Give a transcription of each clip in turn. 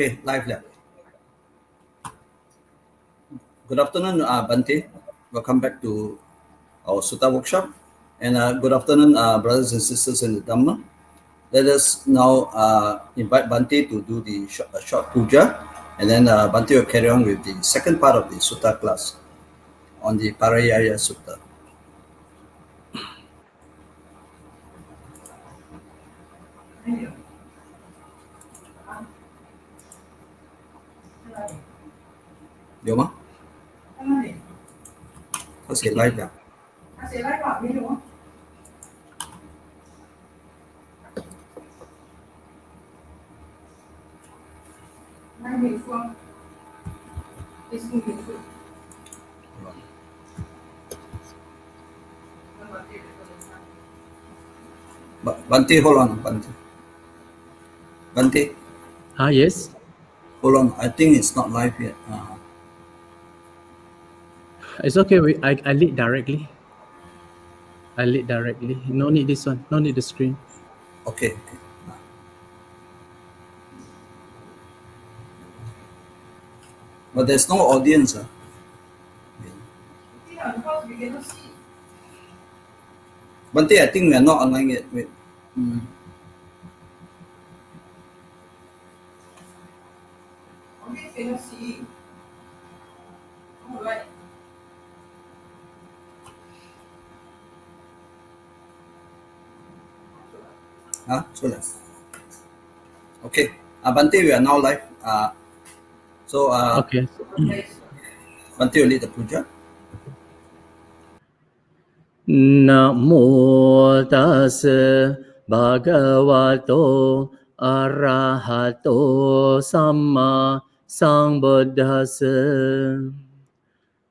Okay, live lab. Good afternoon, Bante. Welcome back to our sutta workshop. And good afternoon, brothers and sisters in the Dhamma. Let us now invite Bante to do the short puja, and then Bante will carry on with the second part of the sutta class on the Parayaya Sutta. Yoma? Okay, live lab. Bante, hold on, Bante. Yes. Hold on, I think it's not live yet. It's okay. I lead directly. No need this one. No need the screen. Okay. But there's no audience. Bante, I think we are not online yet. Wait. Okay. Bante, we are now live. Okay. Bante will lead the puja. Namo tassa bhagavato arahato samma sambuddhassa.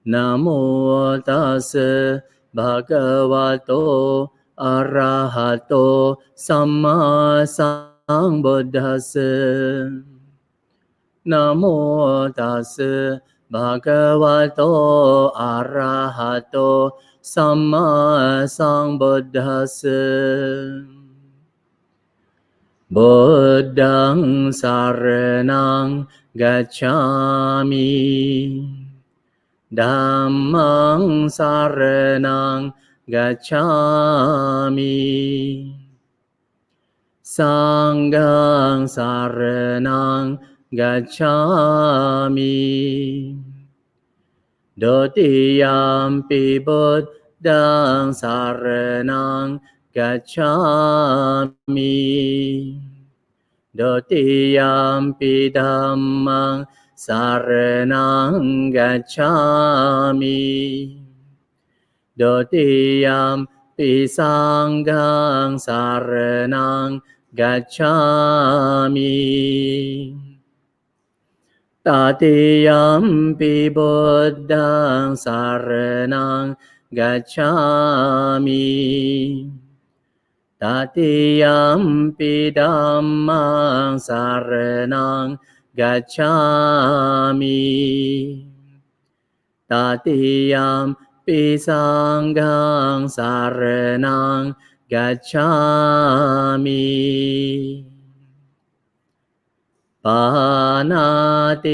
Namo tassa bhagavato arahato samma sambuddhassa. Namo tassa bhagavato arahato samma sambuddhassa. Buddhang saranang gacchami. Dhammang saranang gacchami. Sanghang saranang gacchami. Dutiyampi buddhang saranang gacchami. Dutiyampi dhammang saranang gacchami. Dutiyampi sanghang saranang gacchami. Tatiyampi buddhang saranang gacchami. Tatiyampi dhammang saranang gacchami. Tatiyampi sanghang saranang gacchami. Panatipata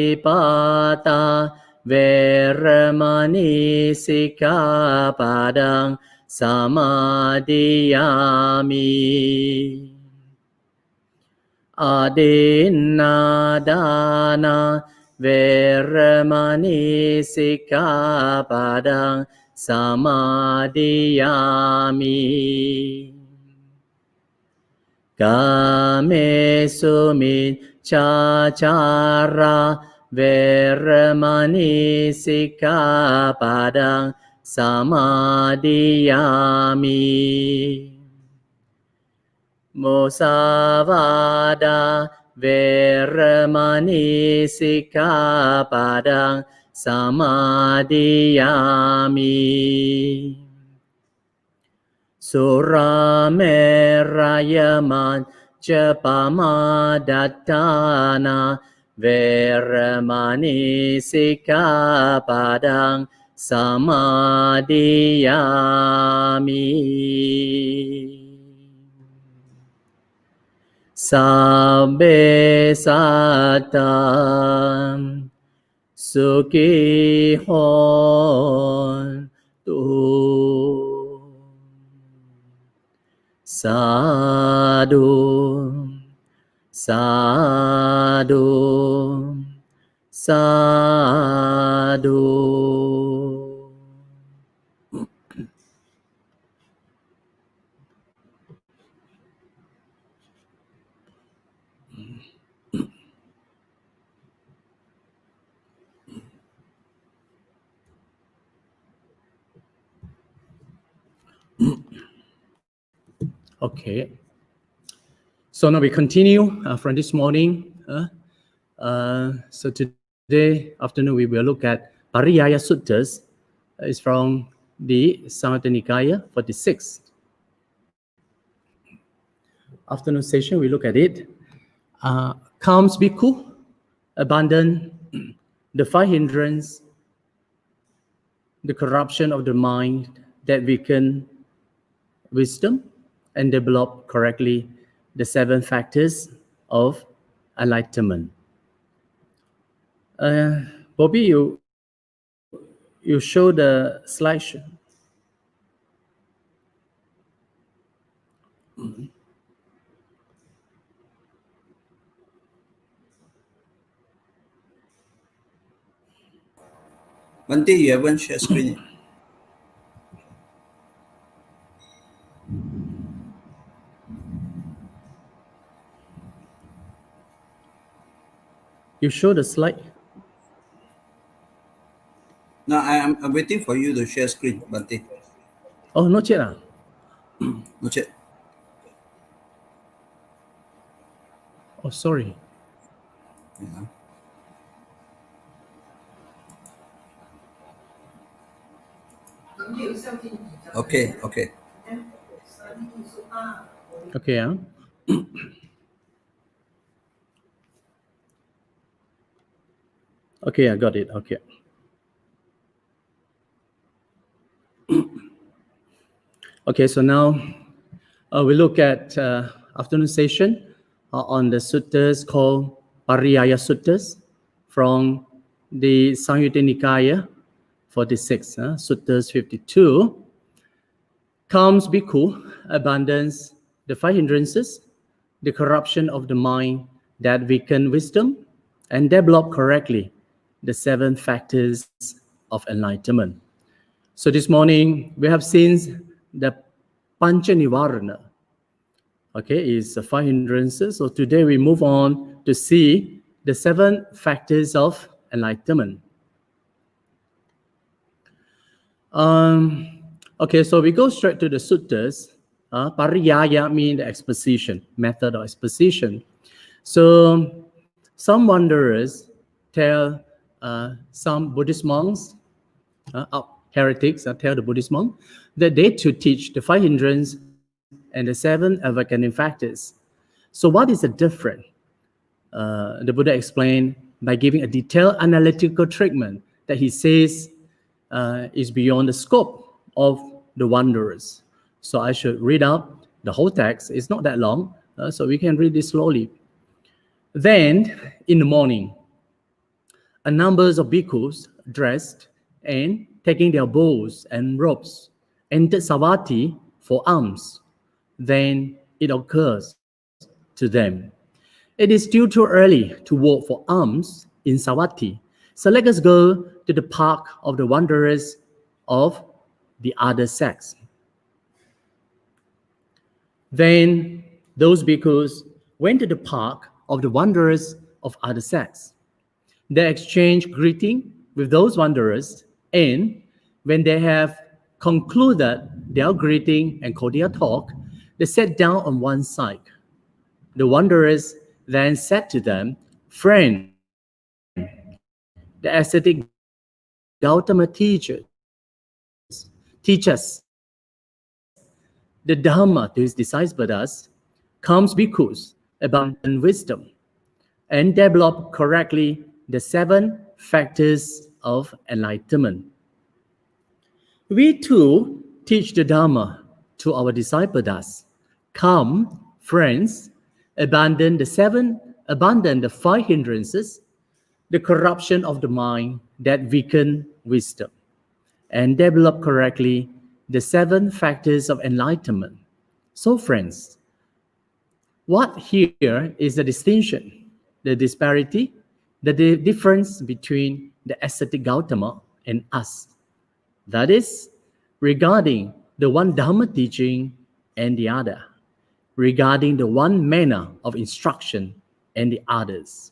veramani sikkhapadang samadhiyami. Adinadana veramani sikkhapadang samadhiyami. Kamesu miccācara veramani sikkhapadang samadhiyami. Musavada veramani sikkhapadang samadhiyami. Surameraya majapamadatthana veramani sikkhapadang samadhiyami. Sabbe satta sukhi hontu. Sadhu, sadhu, sadhu. Okay. So now we continue from this morning. So today afternoon we will look at Pariyaya Suttas. It's from the Samyutta Nikaya 46. Afternoon session, we look at it. Comes bhikkhu, abandon the five hindrance, the corruption of the mind that weaken wisdom, and develop correctly the 7 factors of enlightenment. Bobby, you show the slideshow. Bante, you haven't shared screen yet. You show the slide. No, I'm waiting for you to share screen, Bante. Oh, not yet. Not yet. Oh, sorry. Yeah. Okay, okay. Okay, okay, I got it. Okay. Okay, so now we look at afternoon session on the suttas called Pariyaya Suttas from the Samyutta Nikaya 46, Suttas 52. Comes bhikkhu, abandons the 5 hindrances, the corruption of the mind that weaken wisdom, and develop correctly the 7 factors of enlightenment. So this morning we have seen the Pancha Nivarana, okay, is 5 hindrances. So today we move on to see the 7 factors of enlightenment. Okay, so we go straight to the suttas. Pariyaya means the exposition, method of exposition. So some wanderers tell some Buddhist monks, heretics tell the Buddhist monk that they to teach the 5 hindrance and the 7 awakening factors. So what is the difference? The Buddha explained by giving a detailed analytical treatment that he says is beyond the scope of the wanderers. So I should read out the whole text. It's not that long, so we can read this slowly. Then, in the morning, a number of bhikkhus dressed and taking their bows and ropes entered Savatthi for alms. Then it occurs to them, it is still too early to walk for alms in Savatthi. So let us go to the park of the wanderers of the other sex. Then those bhikkhus went to the park of the wanderers of other sex. They exchanged greeting with those wanderers, and when they have concluded their greeting and cordial talk, they sat down on one side. The wanderers then said to them, "Friend, the ascetic Gautama teaches the Dhamma to his disciples comes bhikkhus abundant wisdom and develop correctly the 7 factors of enlightenment. We too teach the Dhamma to our disciples. Come, friends, abandon the five hindrances, the corruption of the mind that weaken wisdom, and develop correctly the 7 factors of enlightenment. So, friends, what here is the distinction, the disparity, the difference between the ascetic Gautama and us. That is, regarding the one Dhamma teaching and the other, regarding the one manner of instruction and the others.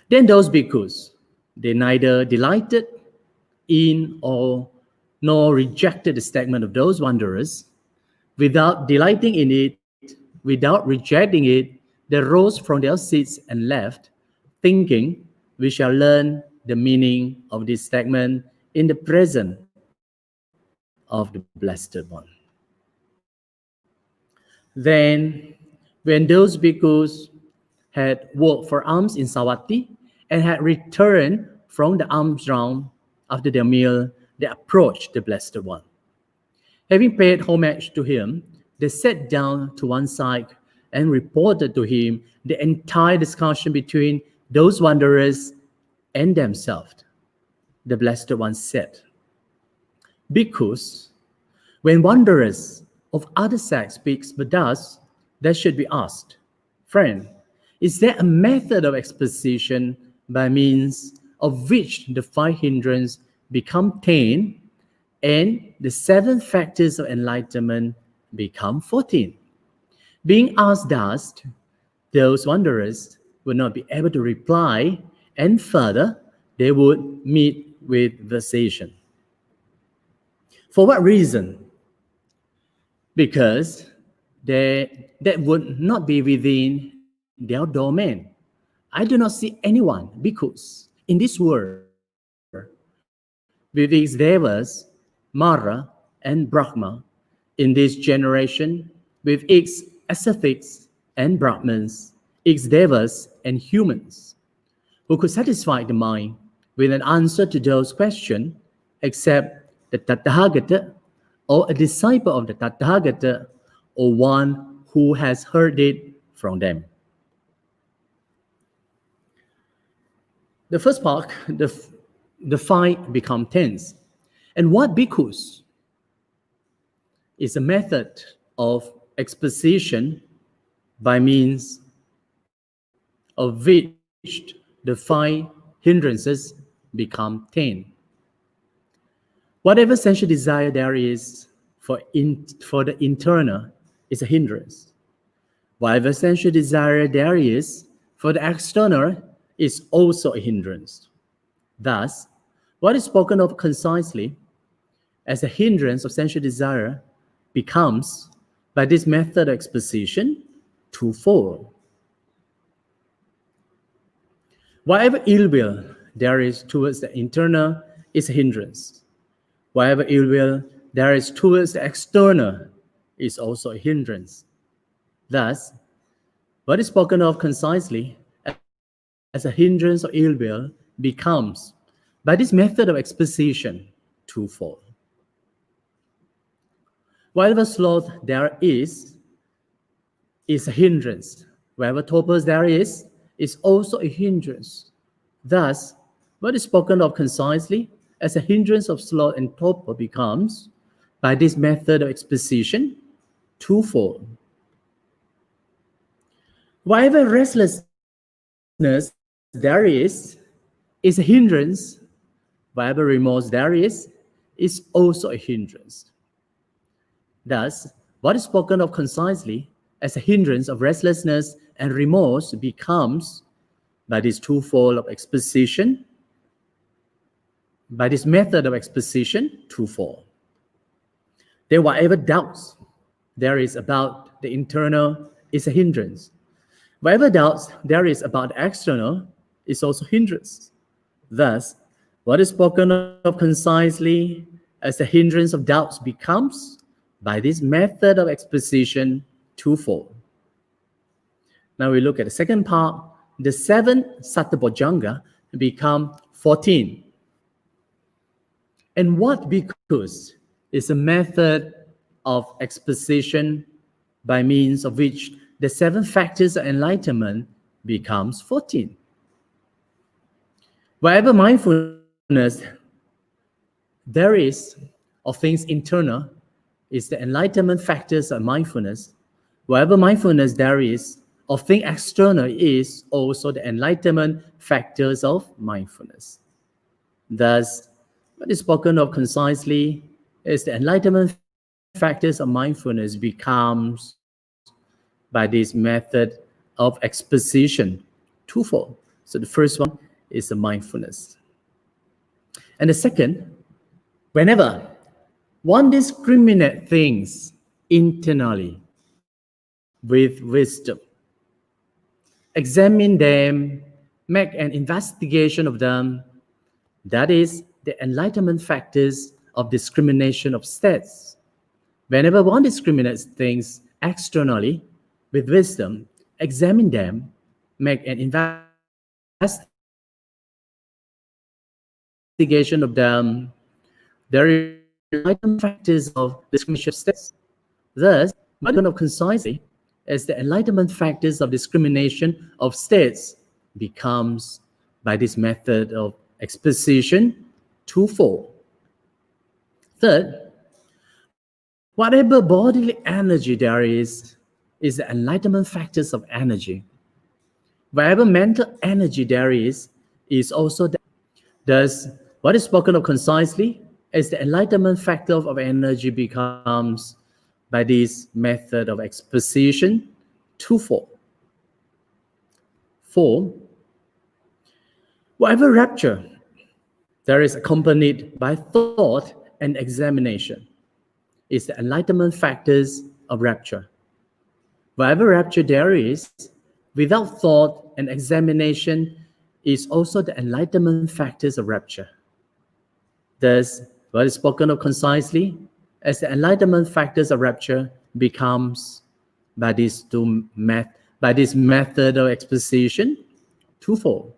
Then those bhikkhus, they neither delighted in or nor rejected the statement of those wanderers. Without delighting in it, without rejecting it, they rose from their seats and left, thinking, we shall learn the meaning of this statement in the presence of the Blessed One. Then, when those bhikkhus had walked for alms in Savatthi and had returned from the alms round after their meal, they approached the Blessed One. Having paid homage to him, they sat down to one side and reported to him the entire discussion between those wanderers and themselves. The Blessed One said, Bhikkhus, when wanderers of other sects speaks but thus, that should be asked, friend, is there a method of exposition by means of which the 5 hindrances become tame and the 7 factors of enlightenment become 14? Being asked thus, those wanderers would not be able to reply, and further, they would meet with vexation. For what reason? Because that would not be within their domain. I do not see anyone, bhikkhus, in this world with its devas, Mara, and Brahma, in this generation with its ascetics and Brahmins, its devas and humans, who could satisfy the mind with an answer to those questions, except the Tathagata, or a disciple of the Tathagata, or one who has heard it from them. The first part, the 5 become tense. And what bhikkhus is a method of exposition by means of which the 5 hindrances become 10. Whatever sensual desire there is for the internal is a hindrance. Whatever sensual desire there is for the external is also a hindrance. Thus, what is spoken of concisely as a hindrance of sensual desire becomes, by this method of exposition, twofold. Whatever ill will there is towards the internal is a hindrance. Whatever ill will there is towards the external is also a hindrance. Thus, what is spoken of concisely as a hindrance of ill will becomes, by this method of exposition, twofold. Whatever sloth there is a hindrance. Wherever torpor there is also a hindrance. Thus, what is spoken of concisely as a hindrance of sloth and torpor becomes, by this method of exposition, twofold. Whatever restlessness there is a hindrance. Whatever remorse there is also a hindrance. Thus, what is spoken of concisely as a hindrance of restlessness and remorse becomes, by this twofold of exposition, by this method of exposition, twofold. Then whatever doubts there is about the internal is a hindrance. Whatever doubts there is about the external is also hindrance. Thus, what is spoken of concisely as a hindrance of doubts becomes, by this method of exposition, twofold. Now we look at the second part. The 7 sattabojjhanga become 14. And what bhikkhus is a method of exposition by means of which the 7 factors of enlightenment becomes 14. Wherever mindfulness there is of things internal is the enlightenment factors of mindfulness. Wherever mindfulness there is of things external is also the enlightenment factors of mindfulness. Thus, what is spoken of concisely is the enlightenment factors of mindfulness becomes by this method of exposition twofold. So the first one is the mindfulness. And the second, whenever one discriminates things internally with wisdom, examine them, make an investigation of them, that is the enlightenment factors of discrimination of states. Whenever one discriminates things externally with wisdom, examine them, make an investigation of them, there is enlightenment factors of discrimination of states. Thus, what of concisely as the enlightenment factors of discrimination of states becomes by this method of exposition twofold. Third, whatever bodily energy there is the enlightenment factors of energy. Wherever mental energy there is also the. Thus, what is spoken of concisely as the enlightenment factor of energy becomes by this method of exposition twofold. 4. Whatever rapture there is accompanied by thought and examination is the enlightenment factors of rapture. Wherever rapture there is, without thought and examination is also the enlightenment factors of rapture. Thus, what is spoken of concisely as the enlightenment factors of rapture becomes by this method of exposition twofold.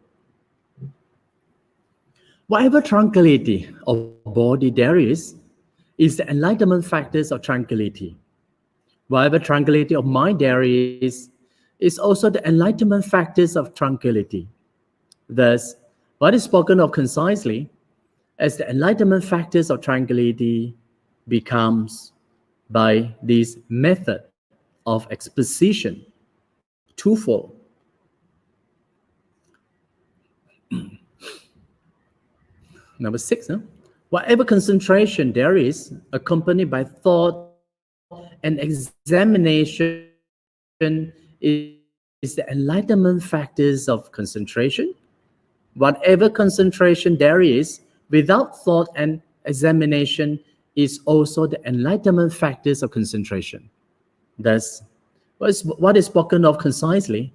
Whatever tranquility of body there is the enlightenment factors of tranquility. Whatever tranquility of mind there is also the enlightenment factors of tranquility. Thus, what is spoken of concisely as the enlightenment factors of tranquility becomes by this method of exposition twofold. Number 6, whatever concentration there is accompanied by thought and examination is the enlightenment factors of concentration. Whatever concentration there is without thought and examination is also the enlightenment factors of concentration. Thus, what is spoken of concisely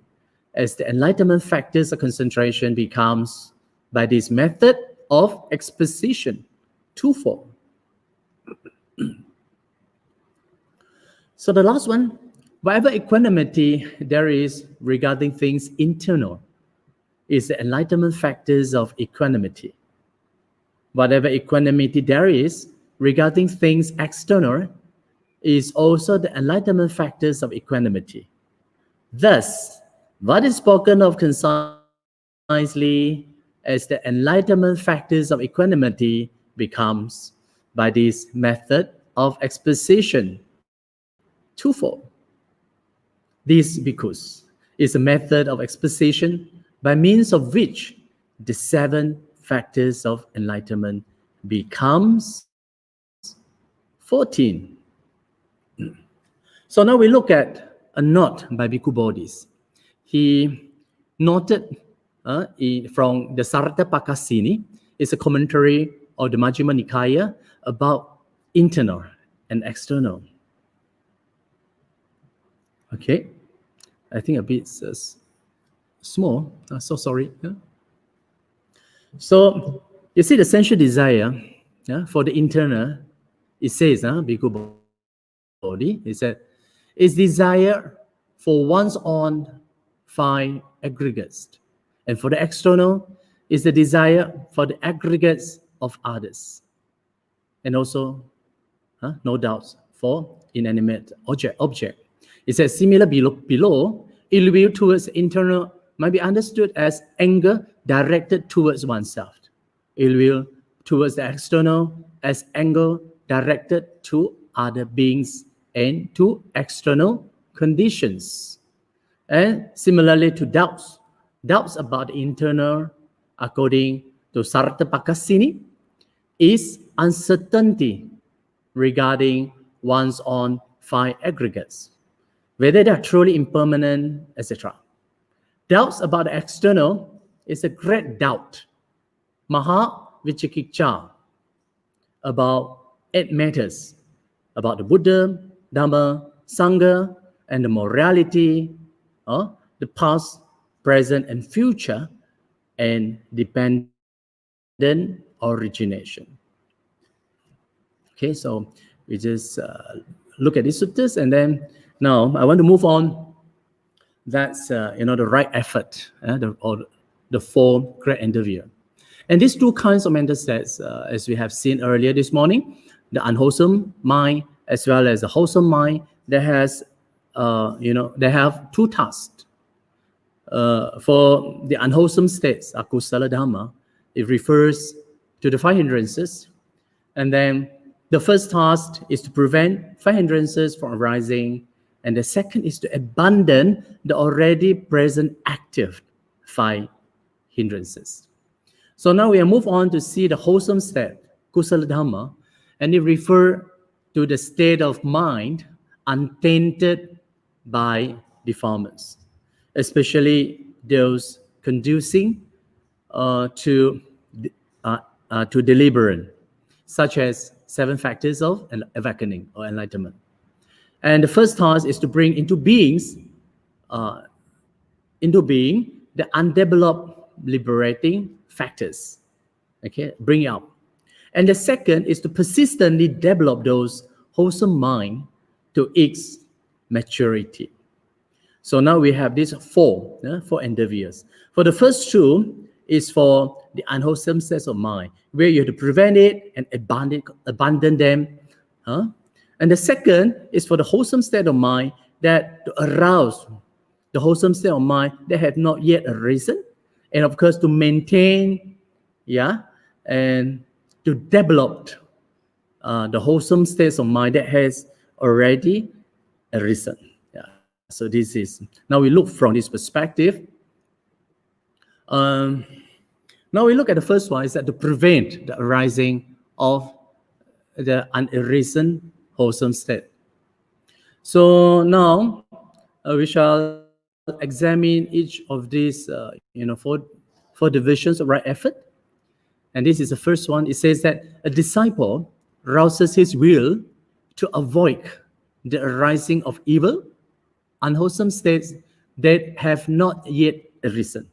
as the enlightenment factors of concentration becomes by this method of exposition twofold. So the last one, whatever equanimity there is regarding things internal is the enlightenment factors of equanimity. Whatever equanimity there is regarding things external is also the enlightenment factors of equanimity. Thus, what is spoken of concisely as the enlightenment factors of equanimity becomes by this method of exposition twofold. This because is a method of exposition by means of which the 7 factors of enlightenment becomes 14. So now we look at a note by Bhikkhu Bodhis. He noted from the Sarata Pakasini, is a commentary of the Majjhima Nikaya about internal and external. Okay, I think a bit small. So sorry. So you see the sensual desire for the internal. It says, Bhikkhu Bodhi, it said, is desire for one's own 5 aggregates, and for the external is the desire for the aggregates of others, and also, no doubts, for inanimate object. It says similar below, ill will towards internal might be understood as anger directed towards oneself. Ill will towards the external as anger directed to other beings and to external conditions. And similarly to doubts about the internal, according to Sarta Pakasini, is uncertainty regarding one's own five aggregates, whether they are truly impermanent, etc. Doubts about the external is a great doubt, maha vichikiccha, about 8 matters, about the Buddha, Dhamma, Sangha, and the morality, the past, present, and future, and dependent origination. Okay, so we just look at these suttas, and then now I want to move on. That's the right effort, the four great endeavor. And these two kinds of mental states, as we have seen earlier this morning, the unwholesome mind as well as the wholesome mind, they have two tasks. For the unwholesome states, akusala dhamma, it refers to the 5 hindrances. And then the first task is to prevent 5 hindrances from arising. And the second is to abandon the already present active 5 hindrances. So now we move on to see the wholesome state, kusala dhamma, and it refers to the state of mind untainted by defilements, especially those conducing to deliverance, such as 7 factors of awakening or enlightenment. And the first task is to bring into being the undeveloped liberating factors. Okay, bring it up. And the second is to persistently develop those wholesome mind to its maturity. So now we have these four endeavors. For the first 2 is for the unwholesome states of mind, where you have to prevent it and abandon them. And the second is for the wholesome state of mind, that to arouse the wholesome state of mind that have not yet arisen, and of course to maintain, and to develop the wholesome states of mind that has already arisen. So this is, now we look from this perspective. Now we look at the first one, is that to prevent the arising of the unarisen wholesome state. So now we shall examine each of these, four divisions of right effort. And this is the first one. It says that a disciple rouses his will to avoid the arising of evil, unwholesome states that have not yet arisen.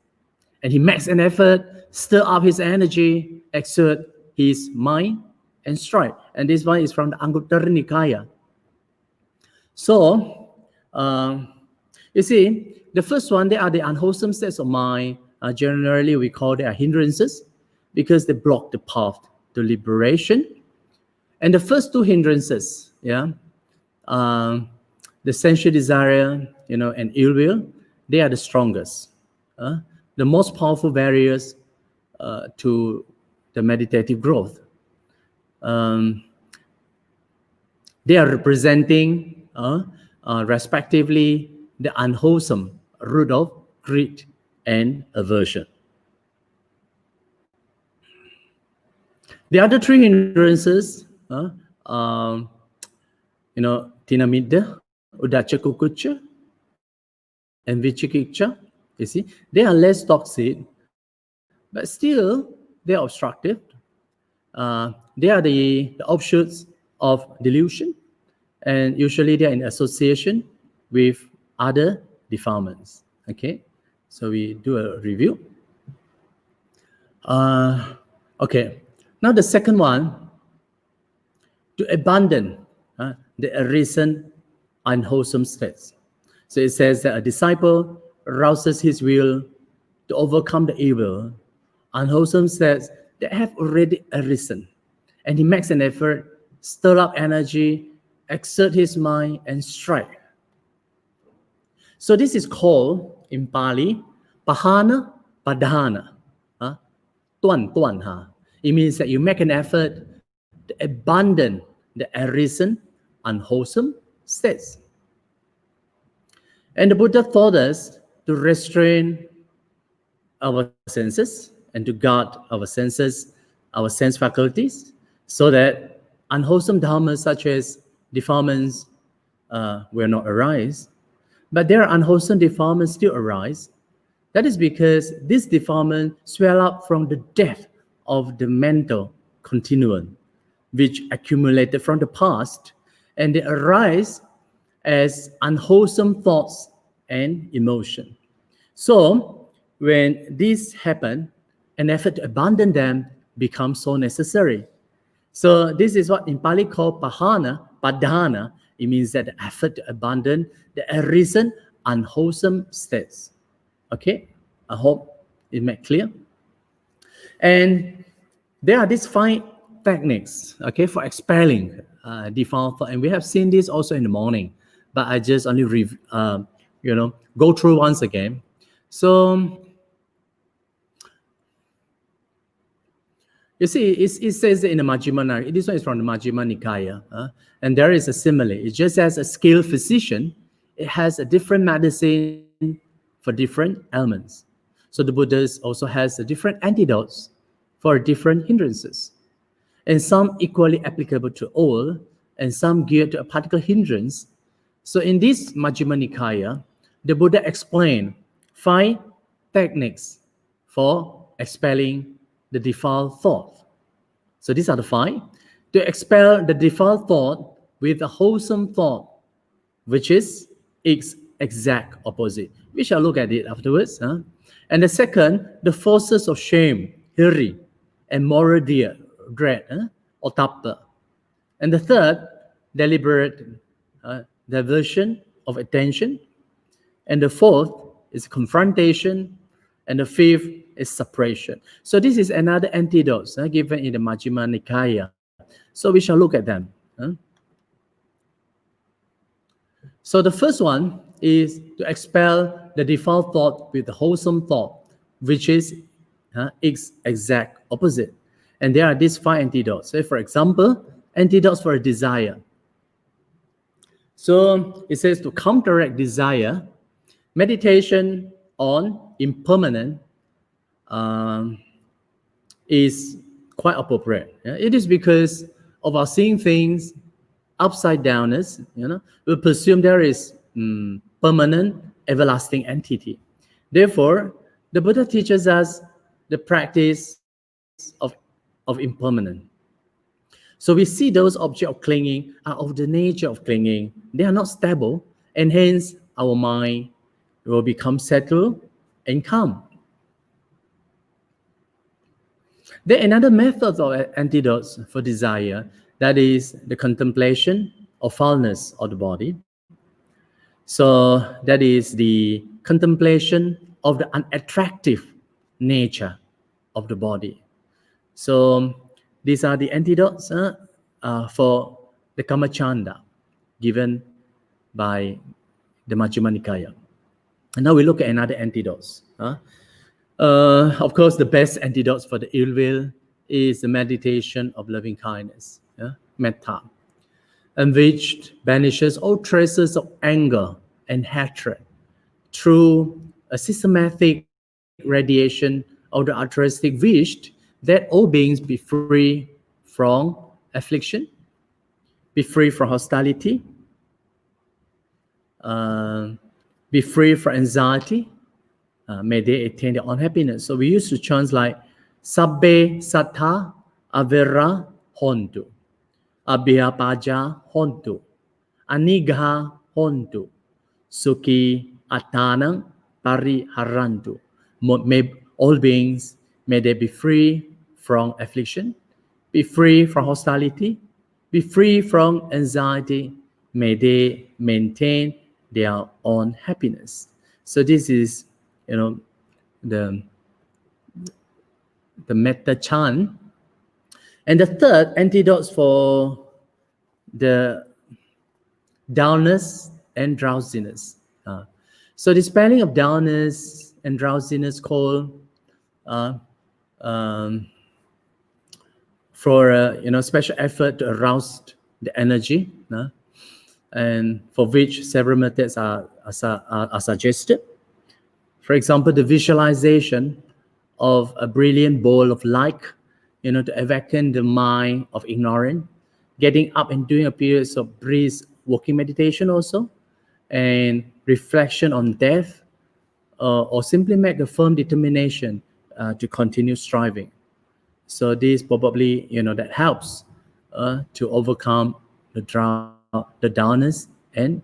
And he makes an effort, stir up his energy, exert his mind, and strive. And this one is from the Anguttara Nikaya. So, you see, the first one, they are the unwholesome states of mind. Generally, we call them hindrances because they block the path to liberation. And the first 2 hindrances, the sensual desire, and ill will, they are the strongest, the most powerful barriers to the meditative growth. They are representing, respectively, the unwholesome root of greed and aversion. The other 3 hindrances, tinamidda, uddhacca kukucca, and vichikicca, you see, they are less toxic, but still they are obstructive. They are the offshoots of delusion, and usually they are in association with other defilements. Okay, so we do a review. Okay, now the second one, to abandon the arisen unwholesome states. So it says that a disciple rouses his will to overcome the evil, unwholesome states that have already arisen. And he makes an effort, stir up energy, exert his mind, and strive. So this is called in Pali, pahana padhana. Tuan tuan ha. It means that you make an effort to abandon the arisen, unwholesome states. And the Buddha taught us to restrain our senses and to guard our senses, our sense faculties, so that unwholesome dhammas such as defilements will not arise. But there are unwholesome defilements still arise. That is because this defilement swell up from the depth of the mental continuum, which accumulated from the past, and they arise as unwholesome thoughts and emotion. So when this happen, an effort to abandon them becomes so necessary. So this is what in Pali called pahana, padhana. It means that the effort to abandon the arisen, unwholesome states. Okay, I hope it made clear. And there are these 5 techniques, okay, for expelling defiled thought, and we have seen this also in the morning, but I just only go through once again. So you see, it says in the Majjhima Nikaya, this one is from the Majjhima Nikaya, and there is a simile. It just as a skilled physician, it has a different medicine for different ailments. So the Buddha also has a different antidotes for different hindrances, and some equally applicable to all, and some geared to a particular hindrance. So in this Majjhima Nikaya, the Buddha explained 5 techniques for expelling the defiled thought. So these are the 5. To expel the defiled thought with a wholesome thought, which is its exact opposite. We shall look at it afterwards. And the second, the forces of shame, hiri, and moral dread, or tappa. And the third, deliberate diversion of attention. And the fourth is confrontation. And the fifth is suppression. So this is another antidote given in the Majjhima Nikaya. So we shall look at them. So the first one is to expel the defiled thought with the wholesome thought, which is its exact opposite. And there are these 5 antidotes. So for example, antidotes for a desire. So it says to counteract desire, meditation on impermanent is quite appropriate. It is because of our seeing things upside downness, we presume there is permanent, everlasting entity. Therefore, the Buddha teaches us the practice of impermanent. So we see those objects of clinging are of the nature of clinging. They are not stable, and hence our mind will become settled and calm. There are another method of antidotes for desire, that is the contemplation of foulness of the body. So that is the contemplation of the unattractive nature of the body. So these are the antidotes for the Kamachanda given by the Majjhima Nikaya. And now we look at another antidotes. Of course, the best antidotes for the ill will is the meditation of loving kindness, metta, and which banishes all traces of anger and hatred through a systematic radiation of the altruistic wish that all beings be free from affliction, be free from hostility, be free from anxiety. May they attain their own happiness. So we used to chant like Sabbe Sattha Avera Hontu, Abhyapaja Hontu, Anigha Hontu, Sukhi Atanang Pariharantu. May all beings, may they be free from affliction, be free from hostility, be free from anxiety. May they maintain their own happiness. So this is the metta chant. And the third, antidotes for the dullness and drowsiness. So dispelling of dullness and drowsiness called for special effort to arouse the energy, and for which several methods are suggested. For example, the visualization of a brilliant ball of light, to awaken the mind of ignorance, getting up and doing a period of brisk walking meditation also, and reflection on death, or simply make a firm determination to continue striving. So this probably, that helps to overcome the dullness and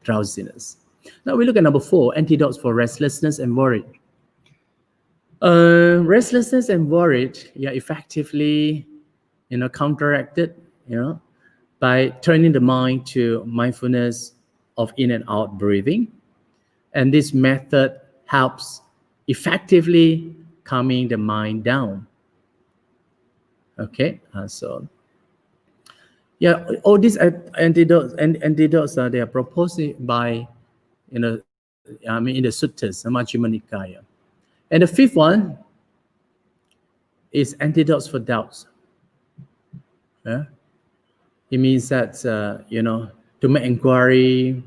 drowsiness. Now we look at number 4, antidotes for restlessness and worry. Restlessness and worry, effectively, counteracted, by turning the mind to mindfulness of in and out breathing. And this method helps effectively calming the mind down. Okay, all these antidotes they are proposed by, in the suttas, Majjhima Nikaya. And the 5th one is antidotes for doubts. Yeah? It means that to make inquiry,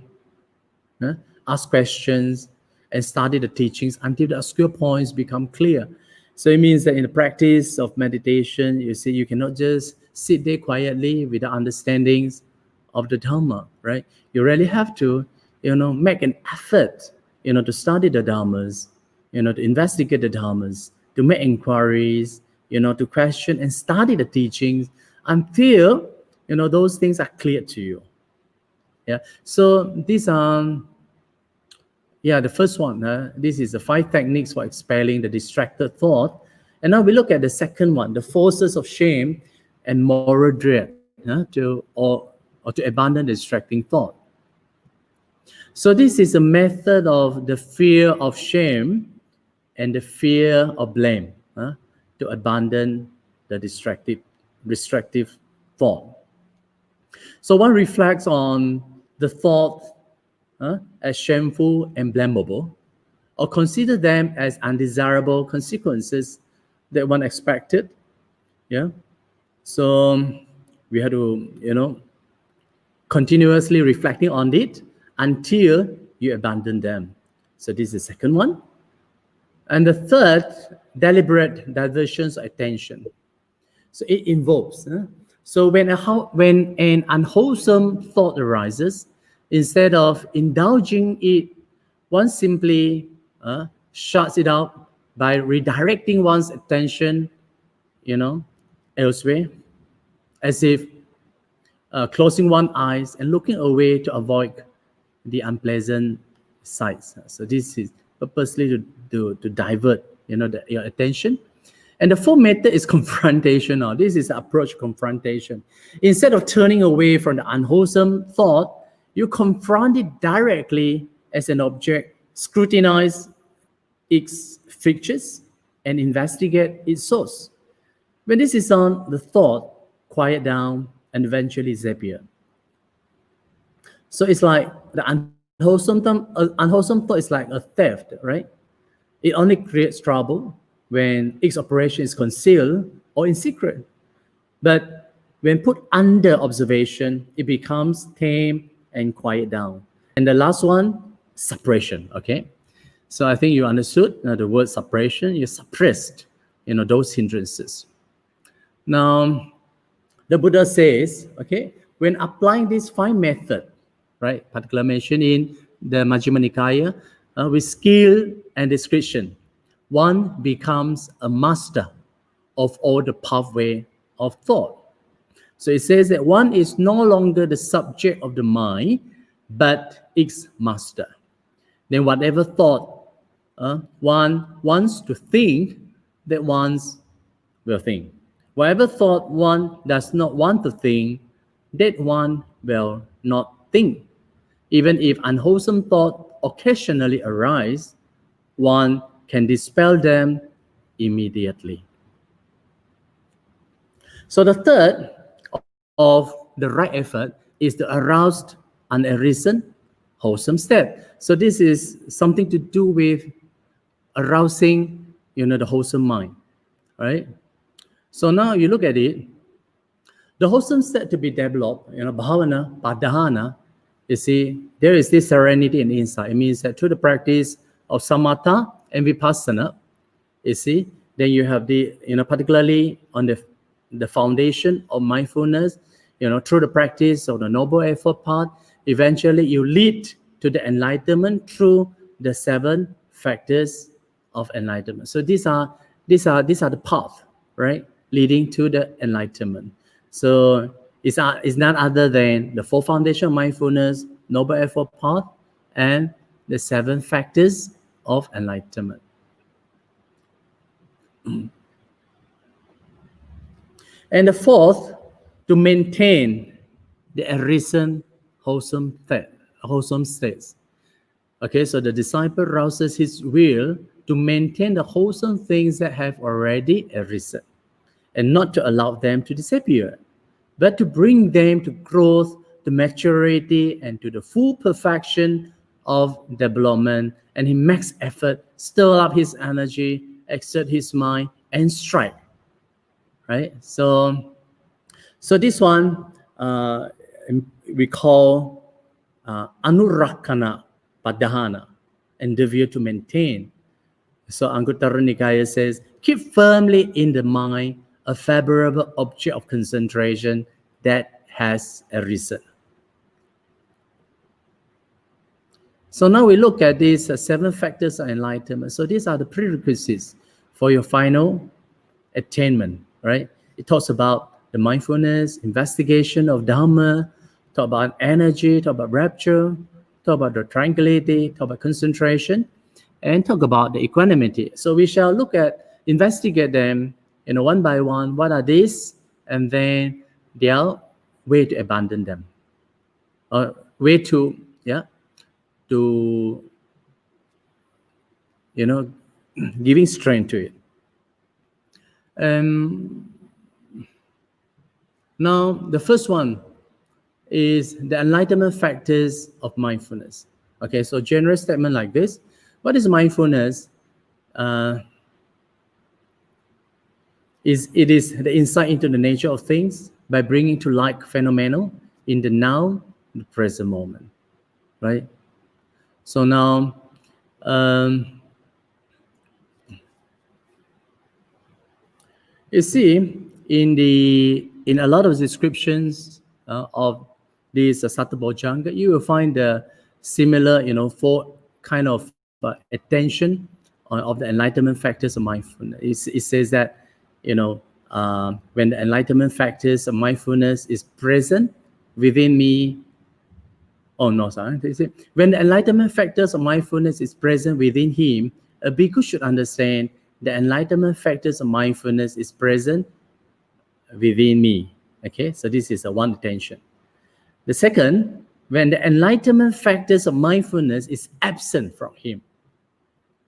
ask questions, and study the teachings until the obscure points become clear. So it means that in the practice of meditation, you see, you cannot just sit there quietly without understandings of the Dhamma, right? You really have to, make an effort, to study the Dhammas, to investigate the Dhammas, to make inquiries, to question and study the teachings until, those things are clear to you. Yeah. So these are, the first one. This is the 5 techniques for expelling the distracted thought. And now we look at the second one, the forces of shame and moral dread, to abandon the distracting thought. So this is a method of the fear of shame and the fear of blame, to abandon the distractive thought. So one reflects on the thought as shameful and blamable, or consider them as undesirable consequences that one expected. Yeah. So we have to, continuously reflecting on it until you abandon them. So this is the second one. And the third, deliberate diversions of attention. So it involves. So when an unwholesome thought arises, instead of indulging it, one simply shuts it out by redirecting one's attention, elsewhere, as if closing one's eyes and looking away to avoid the unpleasant sights. So this is purposely to divert, your attention. And the 4th method is confrontational. This is the approach confrontation. Instead of turning away from the unwholesome thought, you confront it directly as an object, scrutinize its features, and investigate its source. When this is done, the thought quiet down and eventually disappear. So it's like the unwholesome thought is like a theft, right? It only creates trouble when its operation is concealed or in secret. But when put under observation, it becomes tame and quiet down. And the last one, suppression, okay? So I think you understood the word suppression. You suppressed, those hindrances. Now, the Buddha says, okay, when applying this 5 method, right, particularly mentioned in the Majjhima Nikaya, with skill and discretion, one becomes a master of all the pathway of thought. So it says that one is no longer the subject of the mind, but its master. Then whatever thought one wants to think, that one will think. Whatever thought one does not want to think, that one will not think. Even if unwholesome thought occasionally arise, one can dispel them immediately. So the third of the right effort is the aroused, unarisen, wholesome state. So this is something to do with arousing, the wholesome mind, right? So now you look at it, the wholesome state to be developed, bhavana, padhana, you see, there is this serenity and insight. It means that through the practice of samatha and vipassana, you see, then you have the, particularly on the foundation of mindfulness, through the practice of the noble effort path, eventually you lead to the enlightenment through the 7 factors of enlightenment. So these are the path, right, leading to the enlightenment. So it's not other than the 4 foundation of mindfulness, noble effort path, and the 7 factors of enlightenment. And the 4th, to maintain the arisen wholesome states. Okay, so the disciple rouses his will to maintain the wholesome things that have already arisen, and not to allow them to disappear, but to bring them to growth, to maturity, and to the full perfection of development. And he makes effort, stir up his energy, exert his mind, and strive. Right? So this one we call anurakana padhana, endeavor to maintain. So Anguttara Nikaya says, keep firmly in the mind a favorable object of concentration that has arisen. So now we look at these 7 factors of enlightenment. So these are the prerequisites for your final attainment, right? It talks about the mindfulness, investigation of Dhamma, talk about energy, talk about rapture, talk about the tranquility, talk about concentration, and talk about the equanimity. So we shall investigate them, one by one. What are these? And then their way to abandon them, or way to giving strength to it. Now, the first one is the enlightenment factors of mindfulness. Okay, so general statement like this. What is mindfulness? It is the insight into the nature of things by bringing to light phenomena in the now, the present moment, right? So now, you see, in a lot of descriptions of this Satta Bojjhanga, you will find the similar, 4 kind of attention of the enlightenment factors of mindfulness. It says that, when the enlightenment factors of mindfulness is present within me, when the enlightenment factors of mindfulness is present within him, a bhikkhu should understand the enlightenment factors of mindfulness is present within me. Okay, so this is a 1 attention. The second, when the enlightenment factors of mindfulness is absent from him,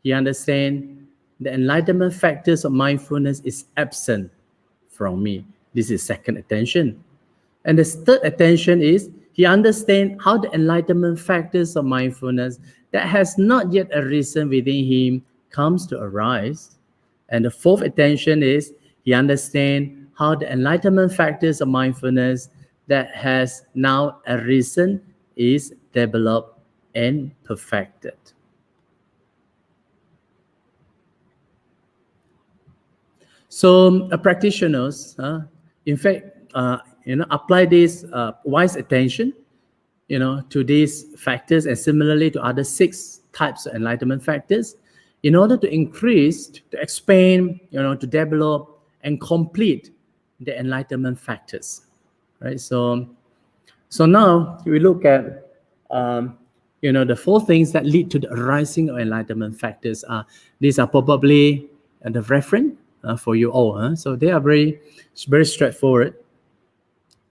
he understands the enlightenment factors of mindfulness is absent from me. This is 2nd attention. And the 3rd attention is he understands how the enlightenment factors of mindfulness that has not yet arisen within him comes to arise. And the 4th attention is he understands how the enlightenment factors of mindfulness that has now arisen is developed and perfected. So practitioners, in fact, apply this wise attention, to these factors, and similarly to other 6 types of enlightenment factors, in order to increase, to expand, to develop and complete the enlightenment factors, right? So now we look at, the 4 things that lead to the arising of enlightenment factors. These are probably the reference for you all. So they are very, very straightforward.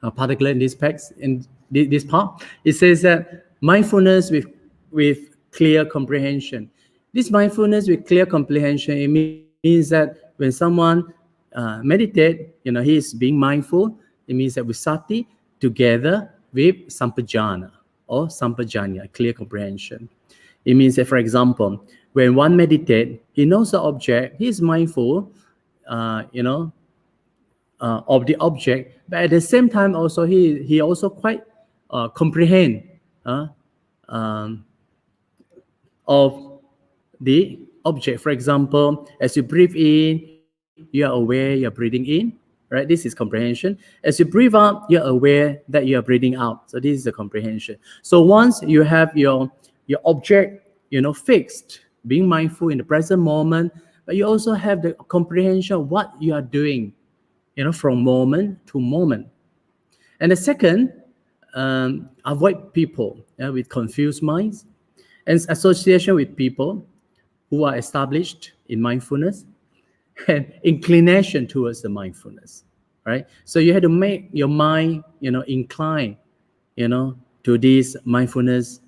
Particularly in this text, in this part, it says that mindfulness with clear comprehension. This mindfulness with clear comprehension, it means that when someone meditate, he is being mindful. It means that with sati together with sampajana or sampajanya, clear comprehension. It means that, for example, when one meditates, he knows the object, he is mindful, of the object, but at the same time also he also quite comprehend of the object. For example, as you breathe in, you are aware you're breathing in, right? This is comprehension. As you breathe out, you're aware that you are breathing out. So this is the comprehension. So once you have your object, fixed, being mindful in the present moment, but you also have the comprehension of what you are doing, from moment to moment. And the second, avoid people with confused minds and association with people who are established in mindfulness and inclination towards the mindfulness, right? So you have to make your mind, incline, to this mindfulness,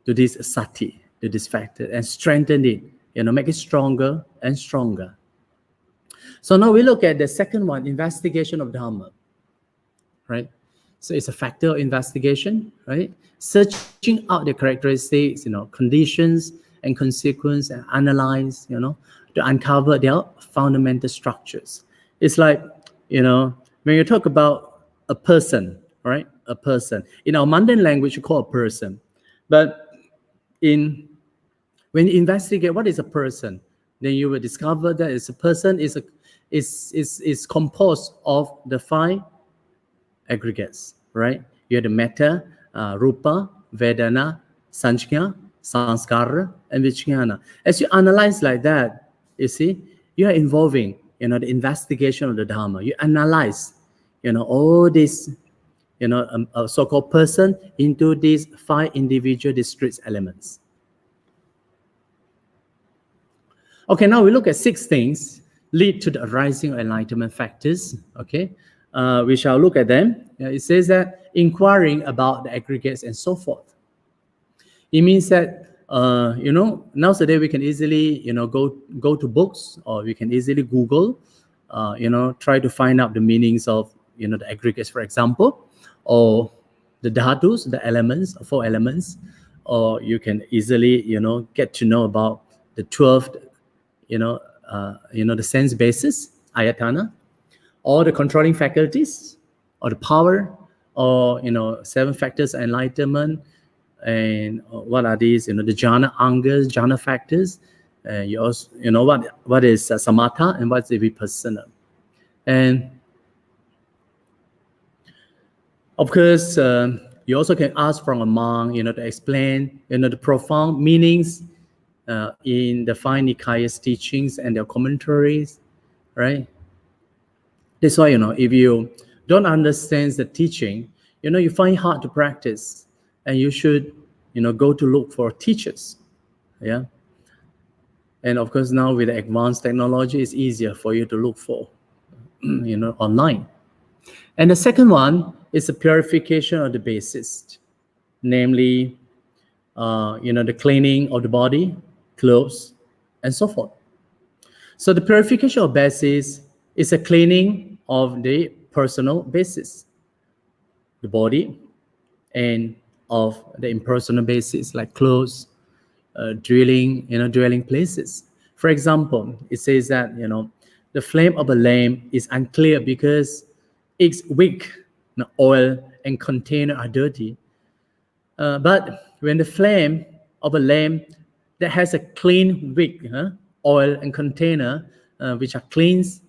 to this sati, to this factor, and strengthen it, make it stronger and stronger. So now we look at the second one, investigation of Dhamma, right? So it's a factor of investigation, right? Searching out the characteristics, conditions and consequence, and analyze, to uncover their fundamental structures. It's like, when you talk about a person, right? A person. In our mundane language, we call a person. But when you investigate what is a person, then you will discover that a person is composed of the 5 aggregates, right? You have the matter, rupa, vedana, sanjna, sanskara, and vijnana. As you analyze like that, you see, you are involving, the investigation of the Dhamma. You analyze, all this, a so-called person into these 5 individual discrete elements. Okay, now we look at 6 things lead to the arising or enlightenment factors. Okay, we shall look at them. It says that inquiring about the aggregates and so forth. It means that nowadays we can easily go to books, or we can easily Google, try to find out the meanings of the aggregates, for example, or the dhatus, the elements, 4 elements, or you can easily get to know about the 12 the sense basis, ayatana, or the controlling faculties, or the power, or 7 factors of enlightenment, and what are these? The jhana angas, jhana factors. You also what is samatha and what is vipassana, and of course you also can ask from a monk, to explain the profound meanings in the 5 Nikayas teachings and their commentaries, right? That's why, if you don't understand the teaching, you find it hard to practice, and you should, go to look for teachers, yeah? And of course, now with the advanced technology, it's easier for you to look for, online. And the second one is the purification of the basis, namely, the cleaning of the body, clothes, and so forth. So the purification of basis is a cleaning of the personal basis, the body, and of the impersonal basis like clothes, dwelling places. For example, it says that the flame of a lamp is unclear because its wick, oil, and container are dirty. But when the flame of a lamp that has a clean wick, oil, and container, which are cleansed,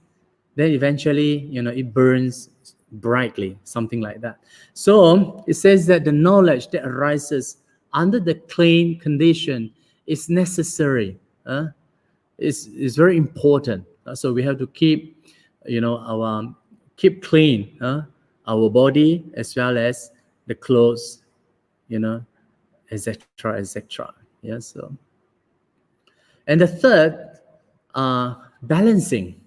then eventually, it burns brightly, something like that. So it says that the knowledge that arises under the clean condition is necessary. Is very important. So we have to keep, keep clean our body as well as the clothes, etc., etc. Yeah. So, and the third, balancing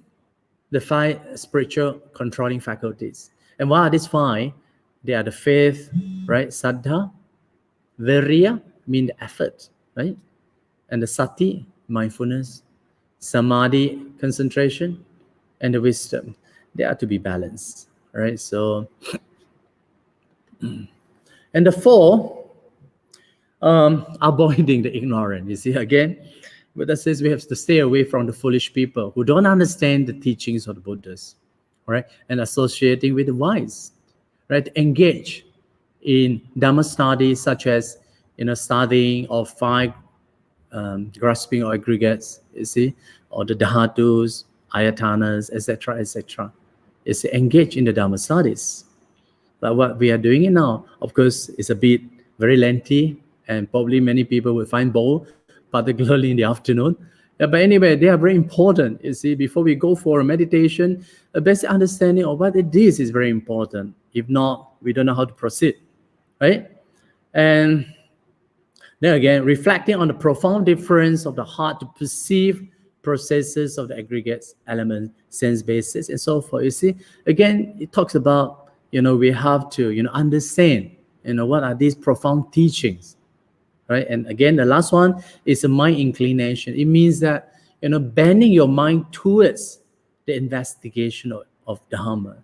the 5 spiritual controlling faculties. And what are these 5? They are the faith, right? Saddha, virya, mean the effort, right? And the sati, mindfulness, samadhi, concentration, and the wisdom. They are to be balanced, right? So, and And the four, avoiding the ignorant. You see, again, Buddha says we have to stay away from the foolish people who don't understand the teachings of the Buddhas, right? And associating with the wise, right? Engage in Dhamma studies such as, studying of five grasping or aggregates, you see, or the dhatus, ayatanas, etc., etc. Is engage in the Dhamma studies. But what we are doing it now, of course, is a bit very lengthy, and probably many people will find bored, particularly in the afternoon. But anyway, they are very important. You see, before we go for a meditation, a basic understanding of what it is very important. If not, we don't know how to proceed, right? And then again, reflecting on the profound difference of the heart to perceive processes of the aggregates, elements, sense bases, and so forth. You see, again, it talks about, we have to, understand, what are these profound teachings, right? And again, the last one is a mind inclination. It means that, bending your mind towards the investigation of Dhamma.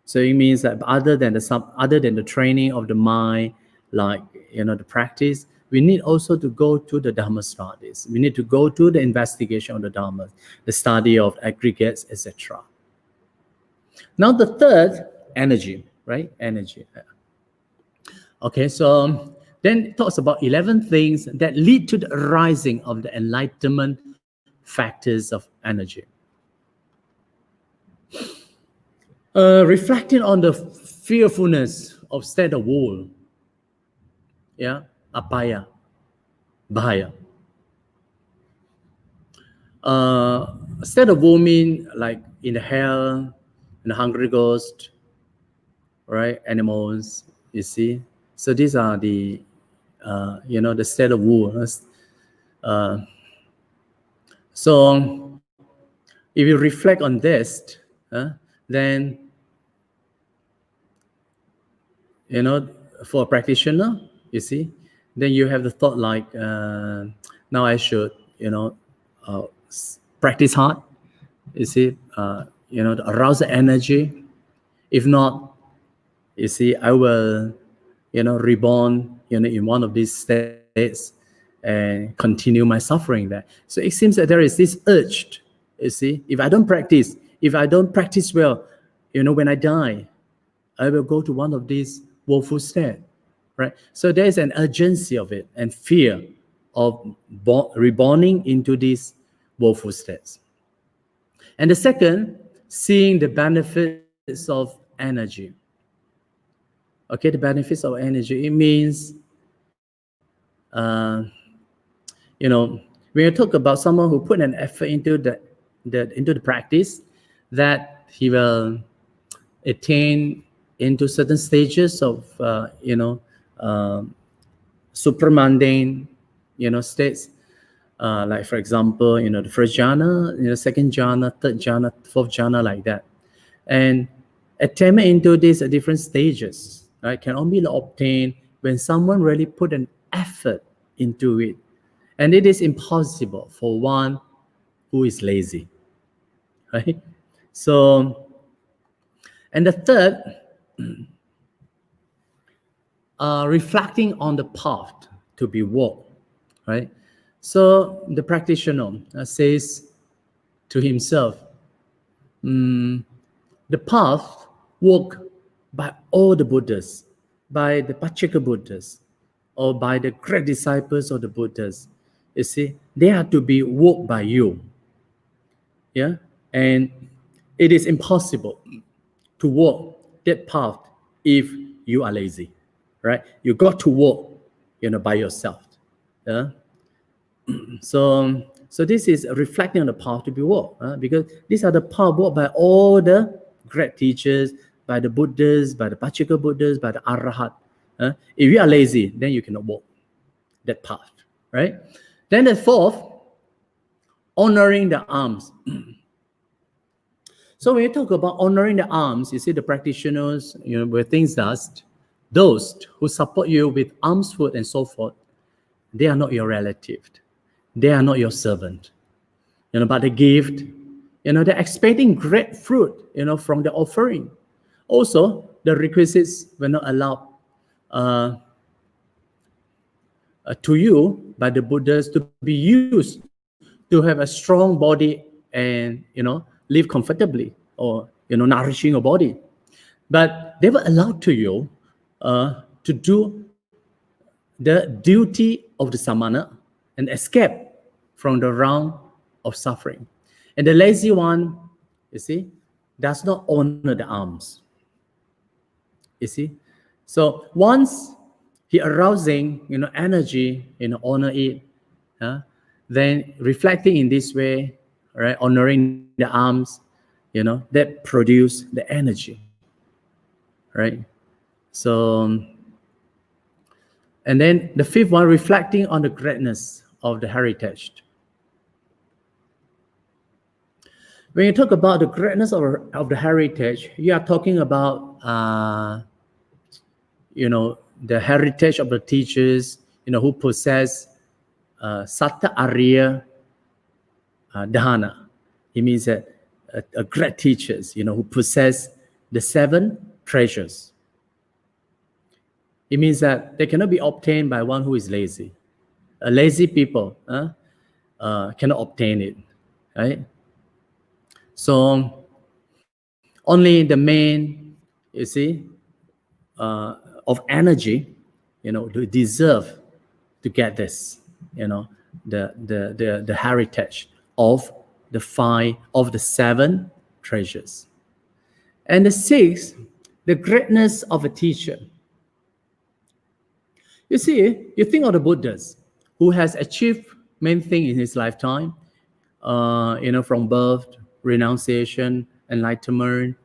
So it means that other than the training of the mind, like, the practice, we need also to go to the Dhamma studies. We need to go to the investigation of the Dhamma, the study of aggregates, etc. Now the third, energy, right? Energy. Okay, so then it talks about 11 things that lead to the arising of the enlightenment factors of energy. Reflecting on the fearfulness of state of woe, apaya, bahaya. State of woe mean like in the hell, in the hungry ghost, right? Animals, you see. So these are the, the state of woe. So if you reflect on this, then, for a practitioner, you see, then you have the thought like, now I should, practice hard, you see, to arouse the energy. If not, you see, I will, reborn, in one of these states and continue my suffering there. So it seems that there is this urge, you see, if I don't practice well, when I die, I will go to one of these woeful states, right? So there is an urgency of it and fear of reborning into these woeful states. And the second, seeing the benefits of energy. Okay, the benefits of energy, it means, when you talk about someone who put an effort into the practice, that he will attain into certain stages of, supramundane, states. Like for example, the first jhana, second jhana, third jhana, fourth jhana, like that. And attainment into these different stages, right, can only be obtained when someone really put an effort into it. And it is impossible for one who is lazy, right? So, and the third, reflecting on the path to be walked, right? So the practitioner says to himself, the path walked by all the Buddhas, by the Pacceka Buddhas, or by the great disciples of the Buddhas, you see, they are to be walked by you. Yeah, and it is impossible to walk that path if you are lazy, right? You got to walk, by yourself. Yeah. So this is reflecting on the path to be walked, because these are the path walked by all the great teachers, by the Buddhas, by the Pacceka Buddhas, by the Arahat. If you are lazy, then you cannot walk that path, right? Then the fourth, honoring the alms. So when you talk about honoring the alms, you see the practitioners, where things does, those who support you with alms food and so forth, they are not your relative. They are not your servant. But the gift, they're expecting great fruit, from the offering. Also, the requisites were not allowed to you by the Buddhas to be used to have a strong body and live comfortably or nourishing your body. But they were allowed to you to do the duty of the samana and escape from the realm of suffering. And the lazy one, you see, does not honor the arms. You see, so once he arousing energy, honor it, then reflecting in this way, right, honoring the arms, that produce the energy, right? So, and then the fifth one, reflecting on the greatness of the heritage. When you talk about the greatness of the heritage, you are talking about, the heritage of the teachers, who possess sutta ariya dhamma. It means that a great teachers, who possess the 7 treasures. It means that they cannot be obtained by one who is lazy. Lazy people cannot obtain it, right? So only the main, you see, of energy, to deserve to get this, the heritage of the 7 treasures. And the 6th, the greatness of a teacher. You see, you think of the Buddhas who has achieved many things in his lifetime, from birth, renunciation, enlightenment,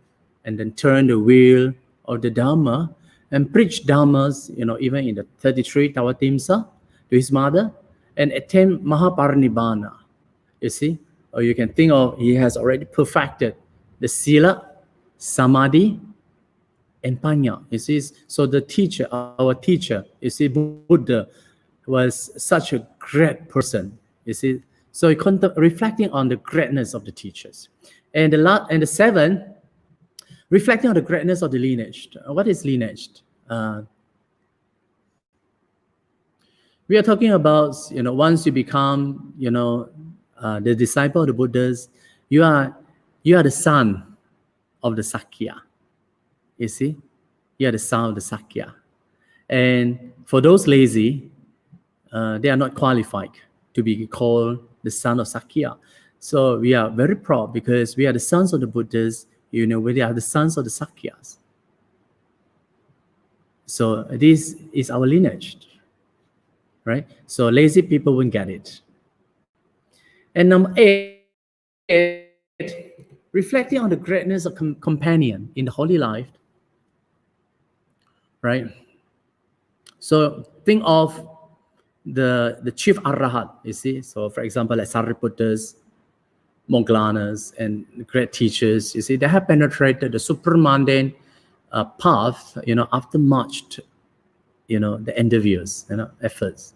and then turn the wheel of the Dhamma and preach Dhammas, even in the 33 Tawatimsa to his mother, and attain Mahaparinibbana. You see, or you can think of he has already perfected the Sila, Samadhi, and Panya. You see, so the teacher, our teacher, you see, Buddha was such a great person. You see, so reflecting on the greatness of the teachers, and the 7th, reflecting on the greatness of the lineage. What is lineage? We are talking about, once you become, the disciple of the Buddhas, you are the son of the Sakya. You see, you are the son of the Sakya. And for those lazy, they are not qualified to be called the son of Sakya. So we are very proud because we are the sons of the Buddhas, we are the sons of the Sakyas. So this is our lineage, right? So lazy people won't get it. And number 8, reflecting on the greatness of companion in the holy life, right? So think of the chief arahat, you see. So for example, like Sariputtras, Moggalanas, and great teachers, you see, they have penetrated the supramundane path, after much, the endeavors, efforts.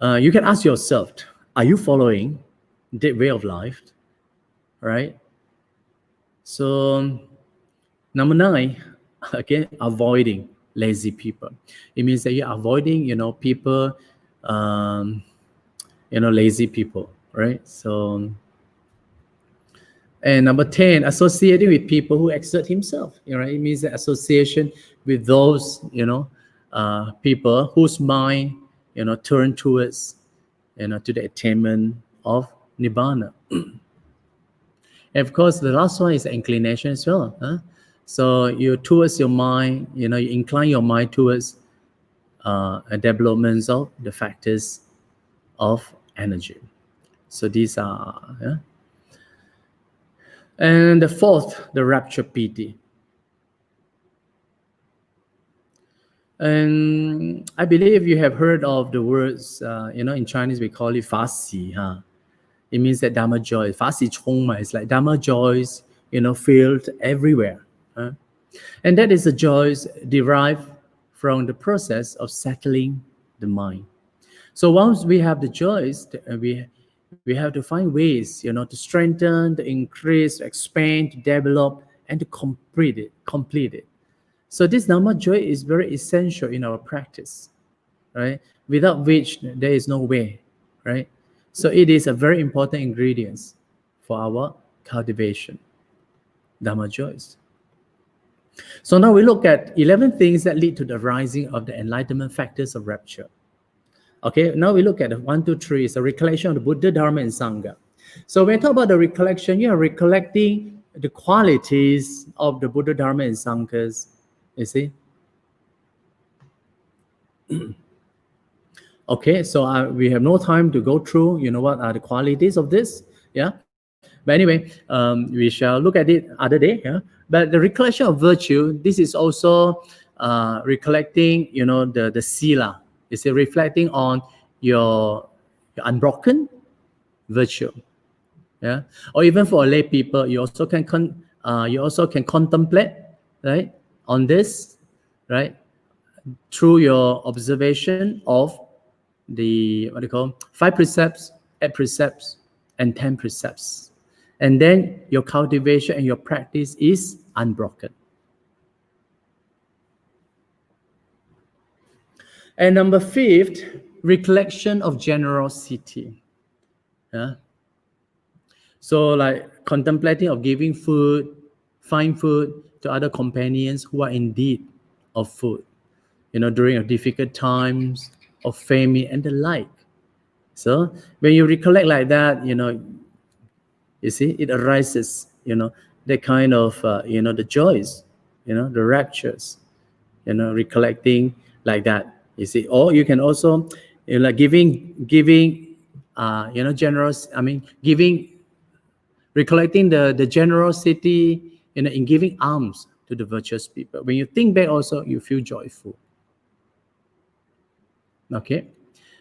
You can ask yourself, are you following that way of life, right? So number 9, again, avoiding lazy people. It means that you're avoiding, people, lazy people, right? So, and number 10, associating with people who exert himself. It means the association with those, people whose mind, turn towards, to the attainment of nibbana. And of course, the last one is inclination as well. So you towards your mind, you incline your mind towards a development of the factors of energy. So these are, and the 4th, the rapture piti. And I believe you have heard of the words, in Chinese we call it fa xi, It means that Dhamma joy, fa xi chong ma, it's like Dhamma joys, filled everywhere. And that is the joys derived from the process of settling the mind. So once we have the joys, we have to find ways, to strengthen, to increase, to expand, to develop, and to complete it. So this Dhamma joy is very essential in our practice, right? without which there is no way, right? So it is a very important ingredient for our cultivation, Dhamma joys. So now we look at 11 things that lead to the rising of the enlightenment factors of rapture. Okay, now we look at 1, 2, 3. It's a recollection of the Buddha, Dharma, and Sangha. So when we talk about the recollection, you are recollecting the qualities of the Buddha, Dharma, and Sanghas. You see? Okay, so we have no time to go through, what are the qualities of this, yeah? But anyway, we shall look at it other day, yeah? But the recollection of virtue, this is also recollecting, the sila. You see, reflecting on your unbroken virtue, yeah? Or even for lay people, you also can contemplate, right, on this, right, through your observation of the 5 precepts, 8 precepts, and 10 precepts, and then your cultivation and your practice is unbroken. And number 5, recollection of generosity. Yeah. So like contemplating of giving food, fine food to other companions who are in need of food, during difficult times of famine and the like. So when you recollect like that, you see, it arises, the kind of, the joys, the raptures, recollecting like that, you see. Or you can also, like giving, generous, recollecting the generosity, in giving alms to the virtuous people. When you think back also, you feel joyful. Okay.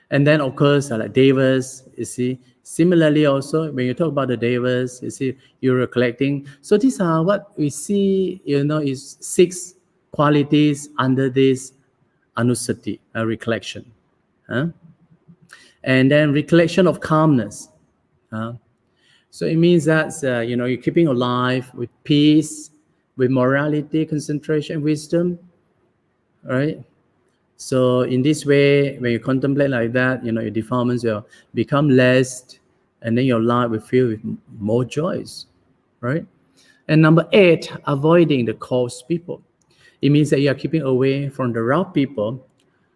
And then, of course, like devas, you see, similarly also, when you talk about the devas, you see, you're recollecting. So these are what we see, is 6 qualities under this anusati, recollection. And then recollection of calmness. So it means that, you're keeping alive with peace, with morality, concentration, wisdom, right? So in this way, when you contemplate like that, your defilements will become less, and then your life will fill with more joys, right? And number 8, avoiding the coarse people. It means that you are keeping away from the rough people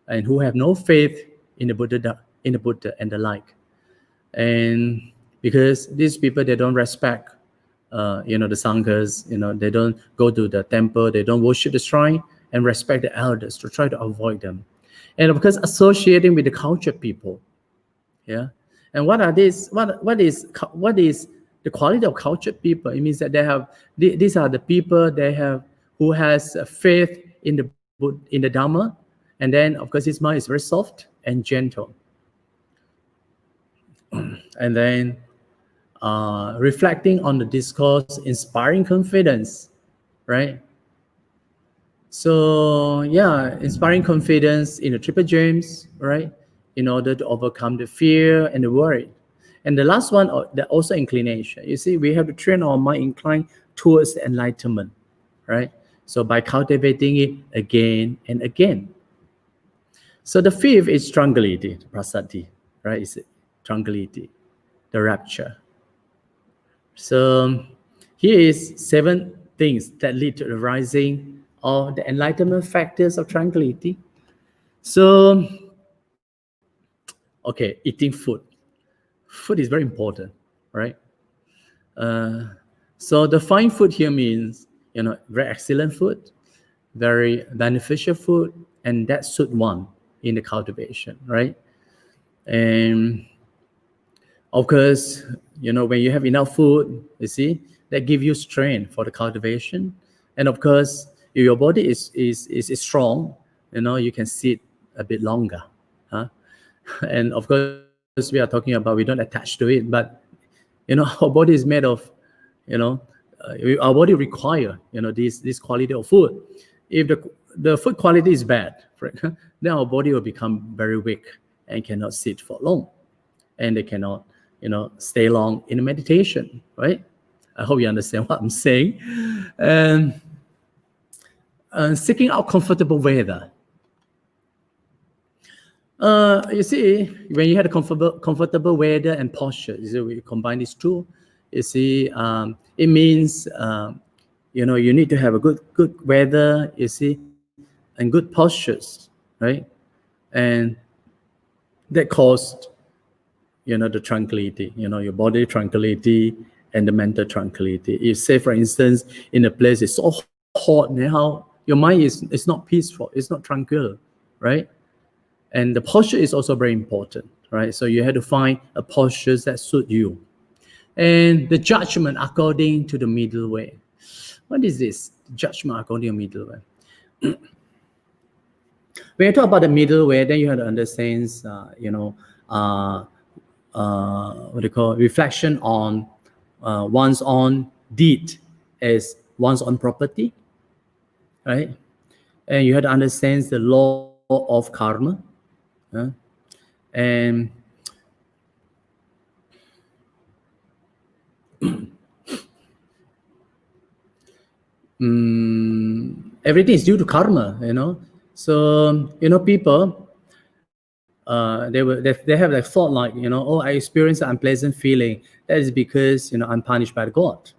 and who have no faith in the Buddha and the like. And because these people, they don't respect, the sanghas, they don't go to the temple, they don't worship the shrine and respect the elders, to try to avoid them. And of course, associating with the cultured people, yeah. And what are these? What is the quality of cultured people? It means that they have these are the people who has faith in the Dhamma, and then of course his mind is very soft and gentle, and then reflecting on the discourse, inspiring confidence, right? So yeah, inspiring confidence in the triple gems, right? In order to overcome the fear and the worry. And the last one, the also inclination. You see, we have to train our mind inclined towards the enlightenment, right? So by cultivating it again and again. So the 5th is tranquility, passaddhi, right? It's tranquility, the rapture. So here is 7 things that lead to the rising of the enlightenment factors of tranquility. So, okay, eating food. Food is very important, right? So the fine food here means, very excellent food, very beneficial food, and that suit one in the cultivation, right? And of course, when you have enough food, you see, that give you strength for the cultivation. And of course, if your body is strong, you can sit a bit longer. And of course, we are talking about, we don't attach to it, but, our body is made of, our body require, this quality of food. If the food quality is bad, then our body will become very weak and cannot sit for long. And they cannot, stay long in meditation, right? I hope you understand what I'm saying. And seeking out comfortable weather. You see, when you had a comfortable weather and posture, you see, we combine these two. You see, it means you need to have a good weather. You see, and good postures, right? And that caused the tranquility. Your body tranquility and the mental tranquility. If say, for instance, in a place it's so hot now, your mind is not peaceful. It's not tranquil, right? And the posture is also very important, right? So you have to find a posture that suit you. And the judgment according to the middle way. What is this? Judgment according to the middle way. When you talk about the middle way, then you have to understand, what do you call reflection on one's own deed as one's own property, right? And you have to understand the law of karma, and everything is due to karma, So people, they have like thought like, oh, I experience an unpleasant feeling. That is because I'm punished by God,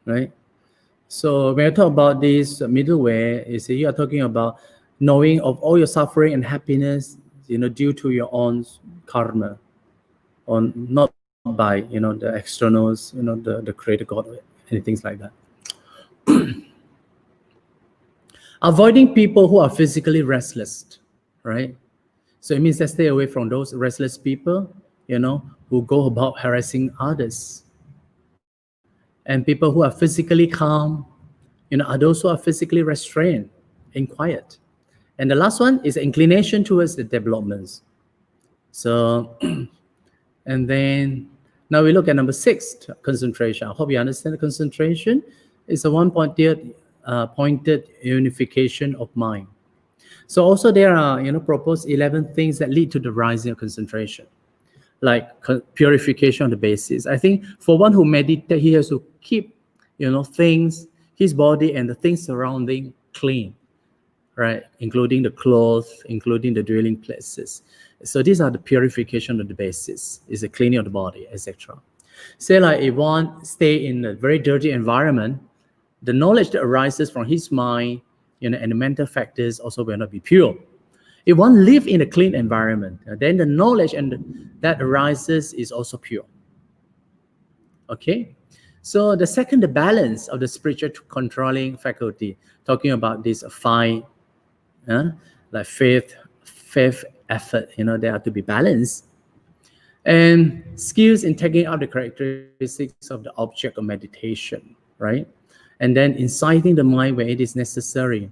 right? So when I talk about this middle way, you are talking about knowing of all your suffering and happiness, due to your own karma, or not by the externals, the creator God, and things like that. Avoiding people who are physically restless, right? So it means that stay away from those restless people, who go about harassing others. And people who are physically calm, are those who are physically restrained and quiet. And the last one is inclination towards the developments. So, and then now we look at number 6, concentration. I hope you understand the concentration. It's a one-pointed pointed unification of mind. So also there are, proposed 11 things that lead to the rising of concentration, like purification of the basis. I think for one who meditates, he has to keep, things, his body and the things surrounding clean, right? Including the clothes, including the dwelling places. So these are the purification of the basis, is the cleaning of the body, etc. Say like if one stay in a very dirty environment, the knowledge that arises from his mind, and the mental factors also will not be pure. If one live in a clean environment, then the knowledge that arises is also pure. Okay, so the second, the balance of the spiritual controlling faculty, talking about this 5, like faith, effort, they are to be balanced, and skills in taking out the characteristics of the object of meditation, right? And then inciting the mind where it is necessary.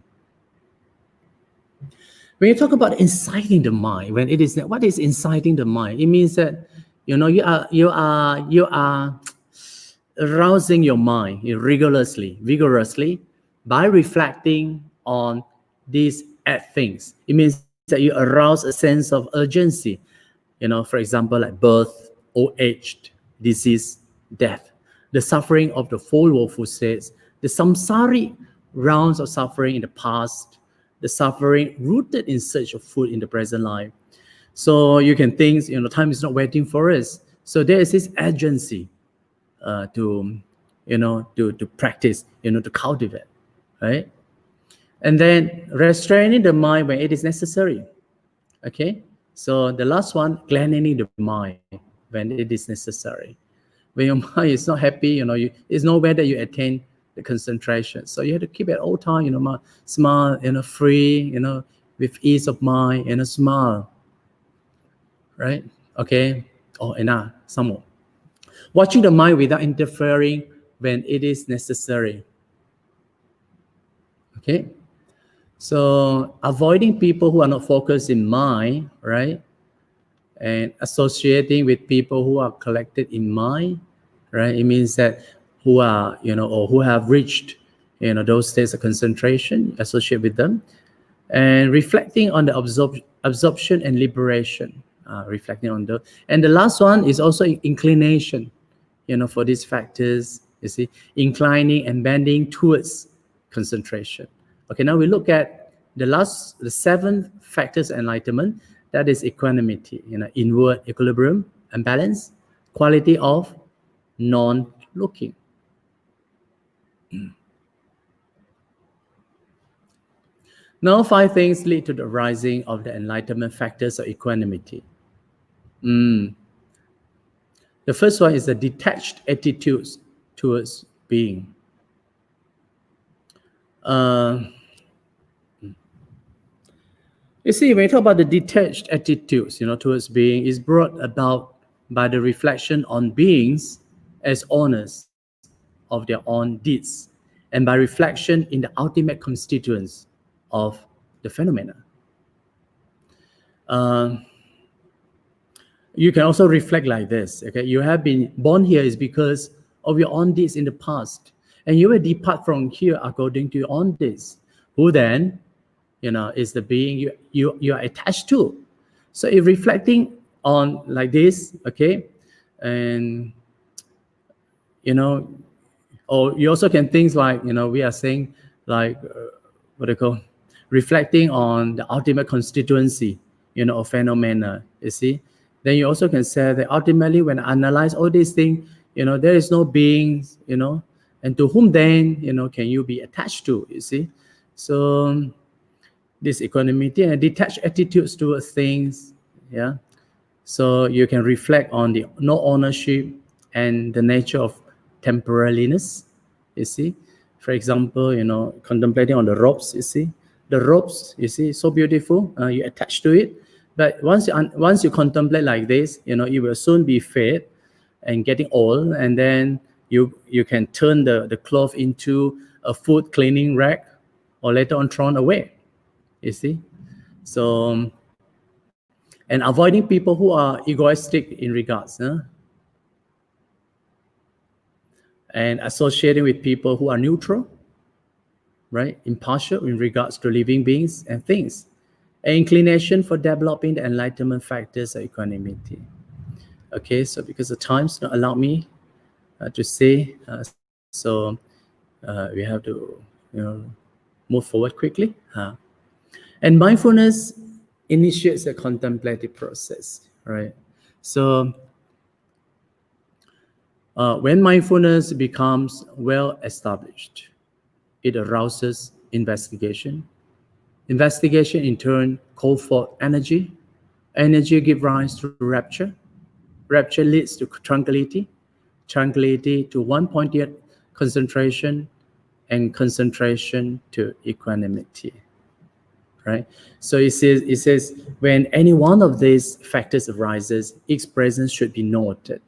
When you talk about inciting the mind, what is inciting the mind? It means that you are arousing your mind vigorously by reflecting on these things. It means that you arouse a sense of urgency. For example, like birth, old age, disease, death, the suffering of the four woeful states, the samsaric rounds of suffering in the past, the suffering rooted in search of food in the present life. So you can think, time is not waiting for us. So there is this urgency to practice, to cultivate, right? And then restraining the mind when it is necessary. Okay, so the last one, cleansing the mind when it is necessary. When your mind is not happy, there's no way that you attain the concentration. So you have to keep it all time, smile, free, with ease of mind, smile, right? Okay. Oh, enough. Some more. Watching the mind without interfering when it is necessary. Okay. So avoiding people who are not focused in mind, right? And associating with people who are collected in mind, right? It means that who are, or who have reached, those states of concentration, associate with them. And reflecting on the absorption and liberation, reflecting on those. And the last one is also inclination, for these factors, you see, inclining and bending towards concentration. Okay, now we look at the 7 factors of enlightenment, that is equanimity, inward equilibrium and balance, quality of non-looking. Now 5 things lead to the rising of the enlightenment factors of equanimity. The first one is the detached attitudes towards being. You see, when you talk about the detached attitudes, towards being, is brought about by the reflection on beings as owners of their own deeds, and by reflection in the ultimate constituents of the phenomena. You can also reflect like this. Okay, you have been born here is because of your own deeds in the past, and you will depart from here according to your own deeds. Who then, is the being you are attached to? So if reflecting on like this, okay, and or you also can think like, we are saying like what they call reflecting on the ultimate constituency, of phenomena. You see, then you also can say that ultimately, when I analyze all these things, there is no beings, and to whom then, can you be attached to? You see, so this equanimity and detached attitudes towards things, yeah. So you can reflect on the no ownership and the nature of temporariness. You see, for example, contemplating on the ropes. You see, the ropes. You see, so beautiful. You attach to it, but once you contemplate like this, it will soon be fade and getting old, and then you can turn the cloth into a food cleaning rag, or later on thrown away. You see, so and avoiding people who are egoistic in regards, and associating with people who are neutral, right, impartial in regards to living beings and things, an inclination for developing the enlightenment factors of equanimity. Okay, so because the time's not allowed me to say, so we have to move forward quickly. And mindfulness initiates a contemplative process, right? So when mindfulness becomes well established, it arouses investigation. Investigation in turn calls forth energy. Energy gives rise to rapture. Rapture leads to tranquility. Tranquility to one-pointed concentration, and concentration to equanimity. Right? So it says when any one of these factors arises, its presence should be noted.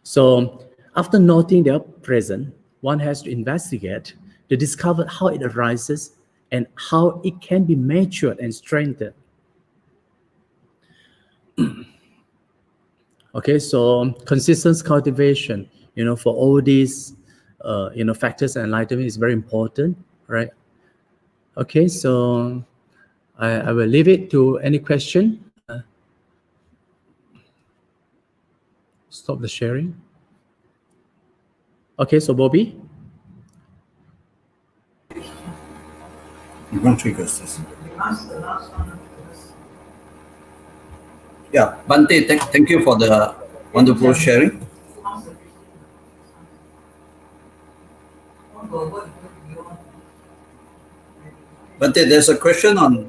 So after noting their presence, one has to investigate to discover how it arises and how it can be matured and strengthened. Okay, so consistent cultivation, for all these, factors and enlightenment is very important, right? Okay, so I will leave it to any question. Stop the sharing. Okay, so Bobby. You want triggers this? Yeah, Bante, thank you for the wonderful sharing. Bante, there's a question on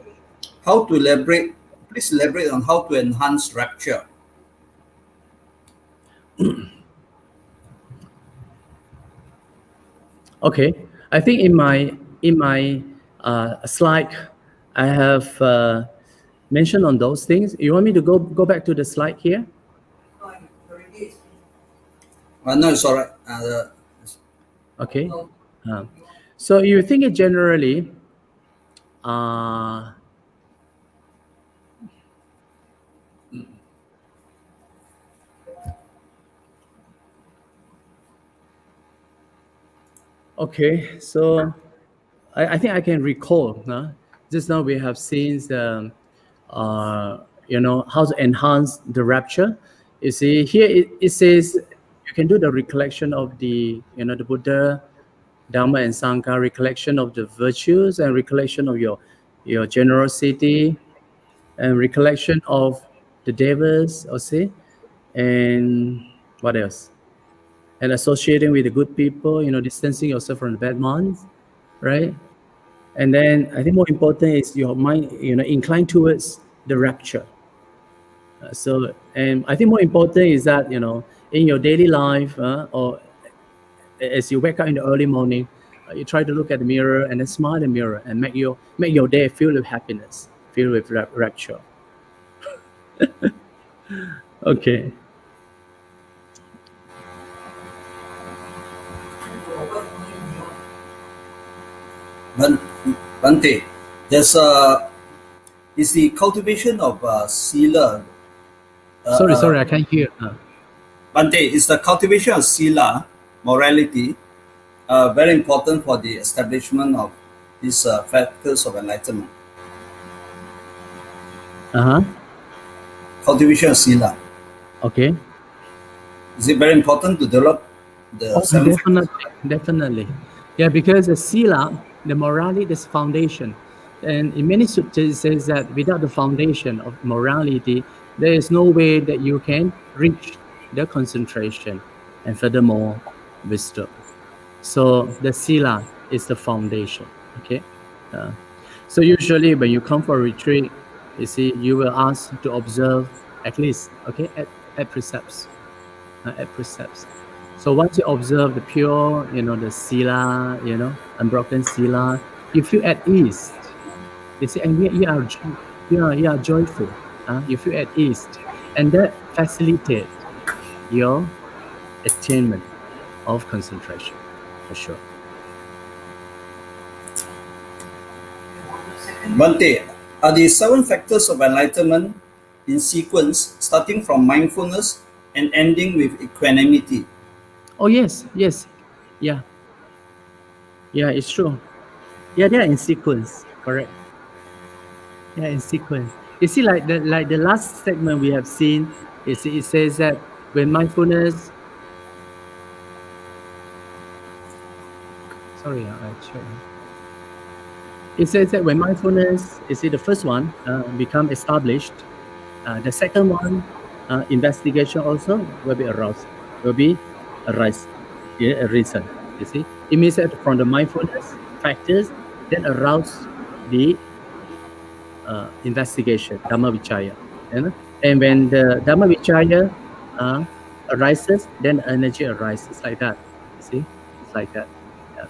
how to elaborate. Please elaborate on how to enhance rapture. Okay, I think in my slide, I have mentioned on those things. You want me to go back to the slide here? No, it's all right. Okay. So you think it generally, okay, so I think I can recall. Just now we have seen the, how to enhance the rapture. You see here it says you can do the recollection of the the Buddha Dhamma and Sangha, recollection of the virtues and recollection of your generosity and recollection of the devas, or say, and what else? And associating with the good people, distancing yourself from the bad ones, right? And then I think more important is your mind, inclined towards the rapture. And I think more important is that, in your daily life, or as you wake up in the early morning, you try to look at the mirror and then smile in the mirror and make your day filled with happiness, filled with rapture. Okay. Bante, there's is the cultivation of sila. Sorry, I can't hear. Bante, is the cultivation of sila, morality, very important for the establishment of these factors of enlightenment? Cultivation of sila. Okay. Is it very important to develop the seven factors? Definitely. Yeah, because the sila, the morality, is foundation. And in many suttas, it says that without the foundation of morality, there is no way that you can reach the concentration and furthermore wisdom. So the sila is the foundation. Okay. So usually when you come for a retreat, you see, you will ask to observe at least, okay, at precepts. At precepts. So once you observe the pure, the sila, unbroken sila, you feel at ease. You see, and you are joyful. You feel at ease, and that facilitates your attainment of concentration, for sure. Bante, are the seven factors of enlightenment in sequence, starting from mindfulness and ending with equanimity? Oh yes, yeah, it's true. Yeah, they are in sequence, correct. Yeah, in sequence. You see, like the last segment we have seen, it says that when mindfulness. Sorry, I check. It says that when mindfulness, the first one become established, the second one, investigation also will be aroused, will be arise, arisen. You see, it means that from the mindfulness factors, then arouse the investigation, Dhamma Vichaya. And when the Dhamma Vichaya arises, then energy arises, like that. You see, it's like that. Yeah.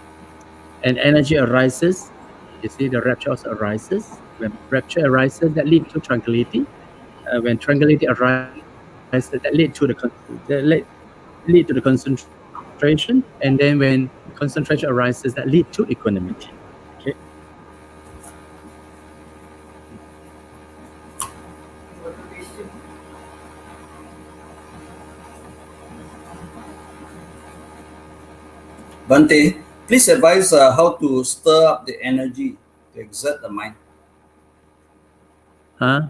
And energy arises. You see, the rapture also arises. When rapture arises, that leads to tranquility. When tranquility arises, that lead to the concentration. And then when concentration arises, that lead to equanimity. Okay. Bante, please advise how to stir up the energy to exert the mind. Huh?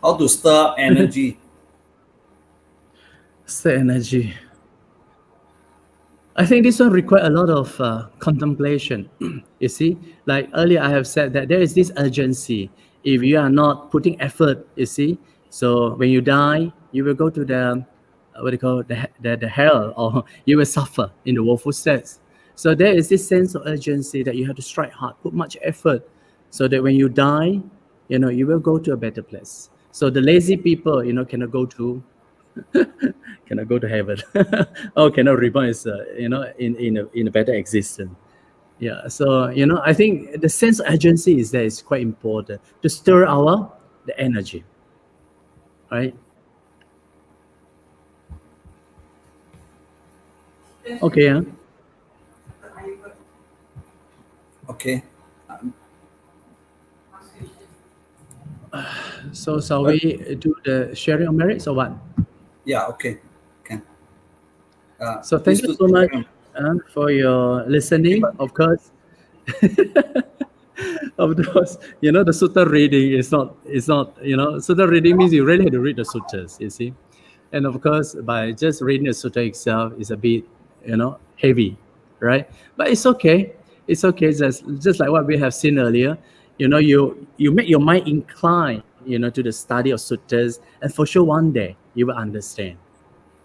How to stir up energy? Stir energy. I think this one requires a lot of contemplation. You see, like earlier I have said that there is this urgency. If you are not putting effort, you see, so when you die, you will go to the what do you call the hell, or you will suffer in the woeful states. So there is this sense of urgency that you have to strike hard, put much effort, so that when you die, you will go to a better place. So the lazy people, cannot go to heaven or cannot reborn in a better existence. Yeah, so I think the sense of urgency is there is quite important to stir the energy, right? Okay. Okay. So shall we do the sharing of merits or what? Yeah, okay. Can. So thank you so much for your listening. Of course, the sutta reading is not. Sutta reading means you really have to read the suttas. You see, and of course, by just reading the sutta itself is a bit, heavy. right? But it's okay. It's okay. Just like what we have seen earlier. You make your mind incline, to the study of suttas, and for sure one day you will understand,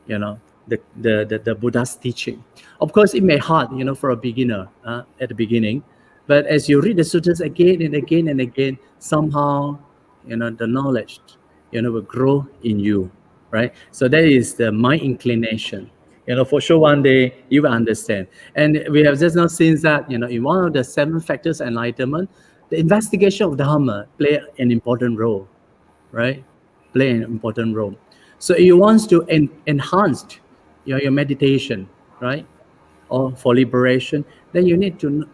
the Buddha's teaching. Of course, it may hard, for a beginner at the beginning, but as you read the sutras again and again and again, somehow, the knowledge, will grow in you, right? So that is the mind inclination. For sure one day you will understand. And we have just now seen that, in one of the 7 factors of enlightenment, the investigation of Dhamma play an important role, right? Play an important role. So you want to enhance your meditation, right? Or for liberation, then you need to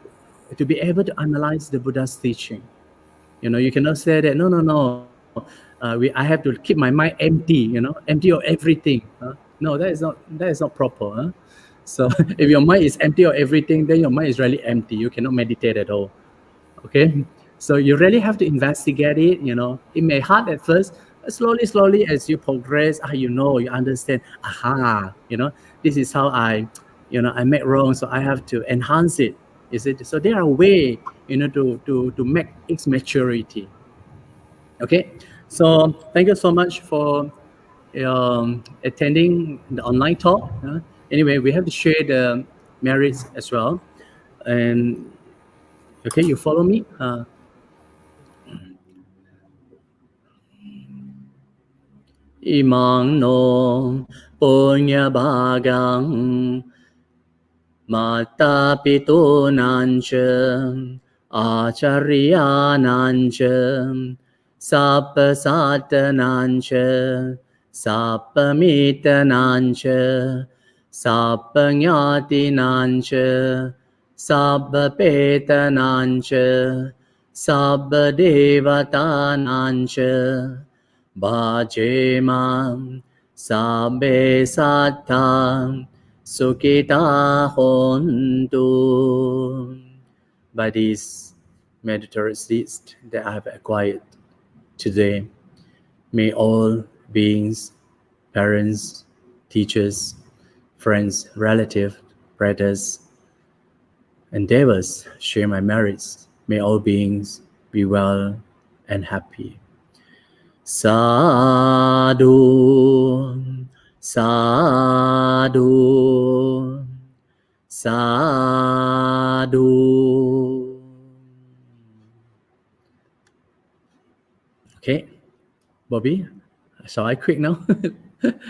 be able to analyze the Buddha's teaching. You cannot say that no. I have to keep my mind empty. Empty of everything. No, that is not proper. So if your mind is empty of everything, then your mind is really empty. You cannot meditate at all. Okay, so you really have to investigate it. It may hard at first, but slowly as you progress, you understand. Aha, this is how I make wrong, so I have to enhance it. Is it? So there are ways, to make its maturity. Okay, so thank you so much for attending the online talk. Anyway, we have to share the merits as well, and okay, you follow me. Imang no punya bagang mata pitu nancha acharya nancha sapa sata nancha sapa mita nancha sapa nyati nancha sapa peta nancha sapa devata nancha Bhajemam sabbe sattva sukhita hontu. By these meditative seeds that I have acquired today, may all beings, parents, teachers, friends, relatives, brothers, endeavors share my merits. May all beings be well and happy. Sadhu, sadhu, sadhu. Okay, Bobby, shall I quit now?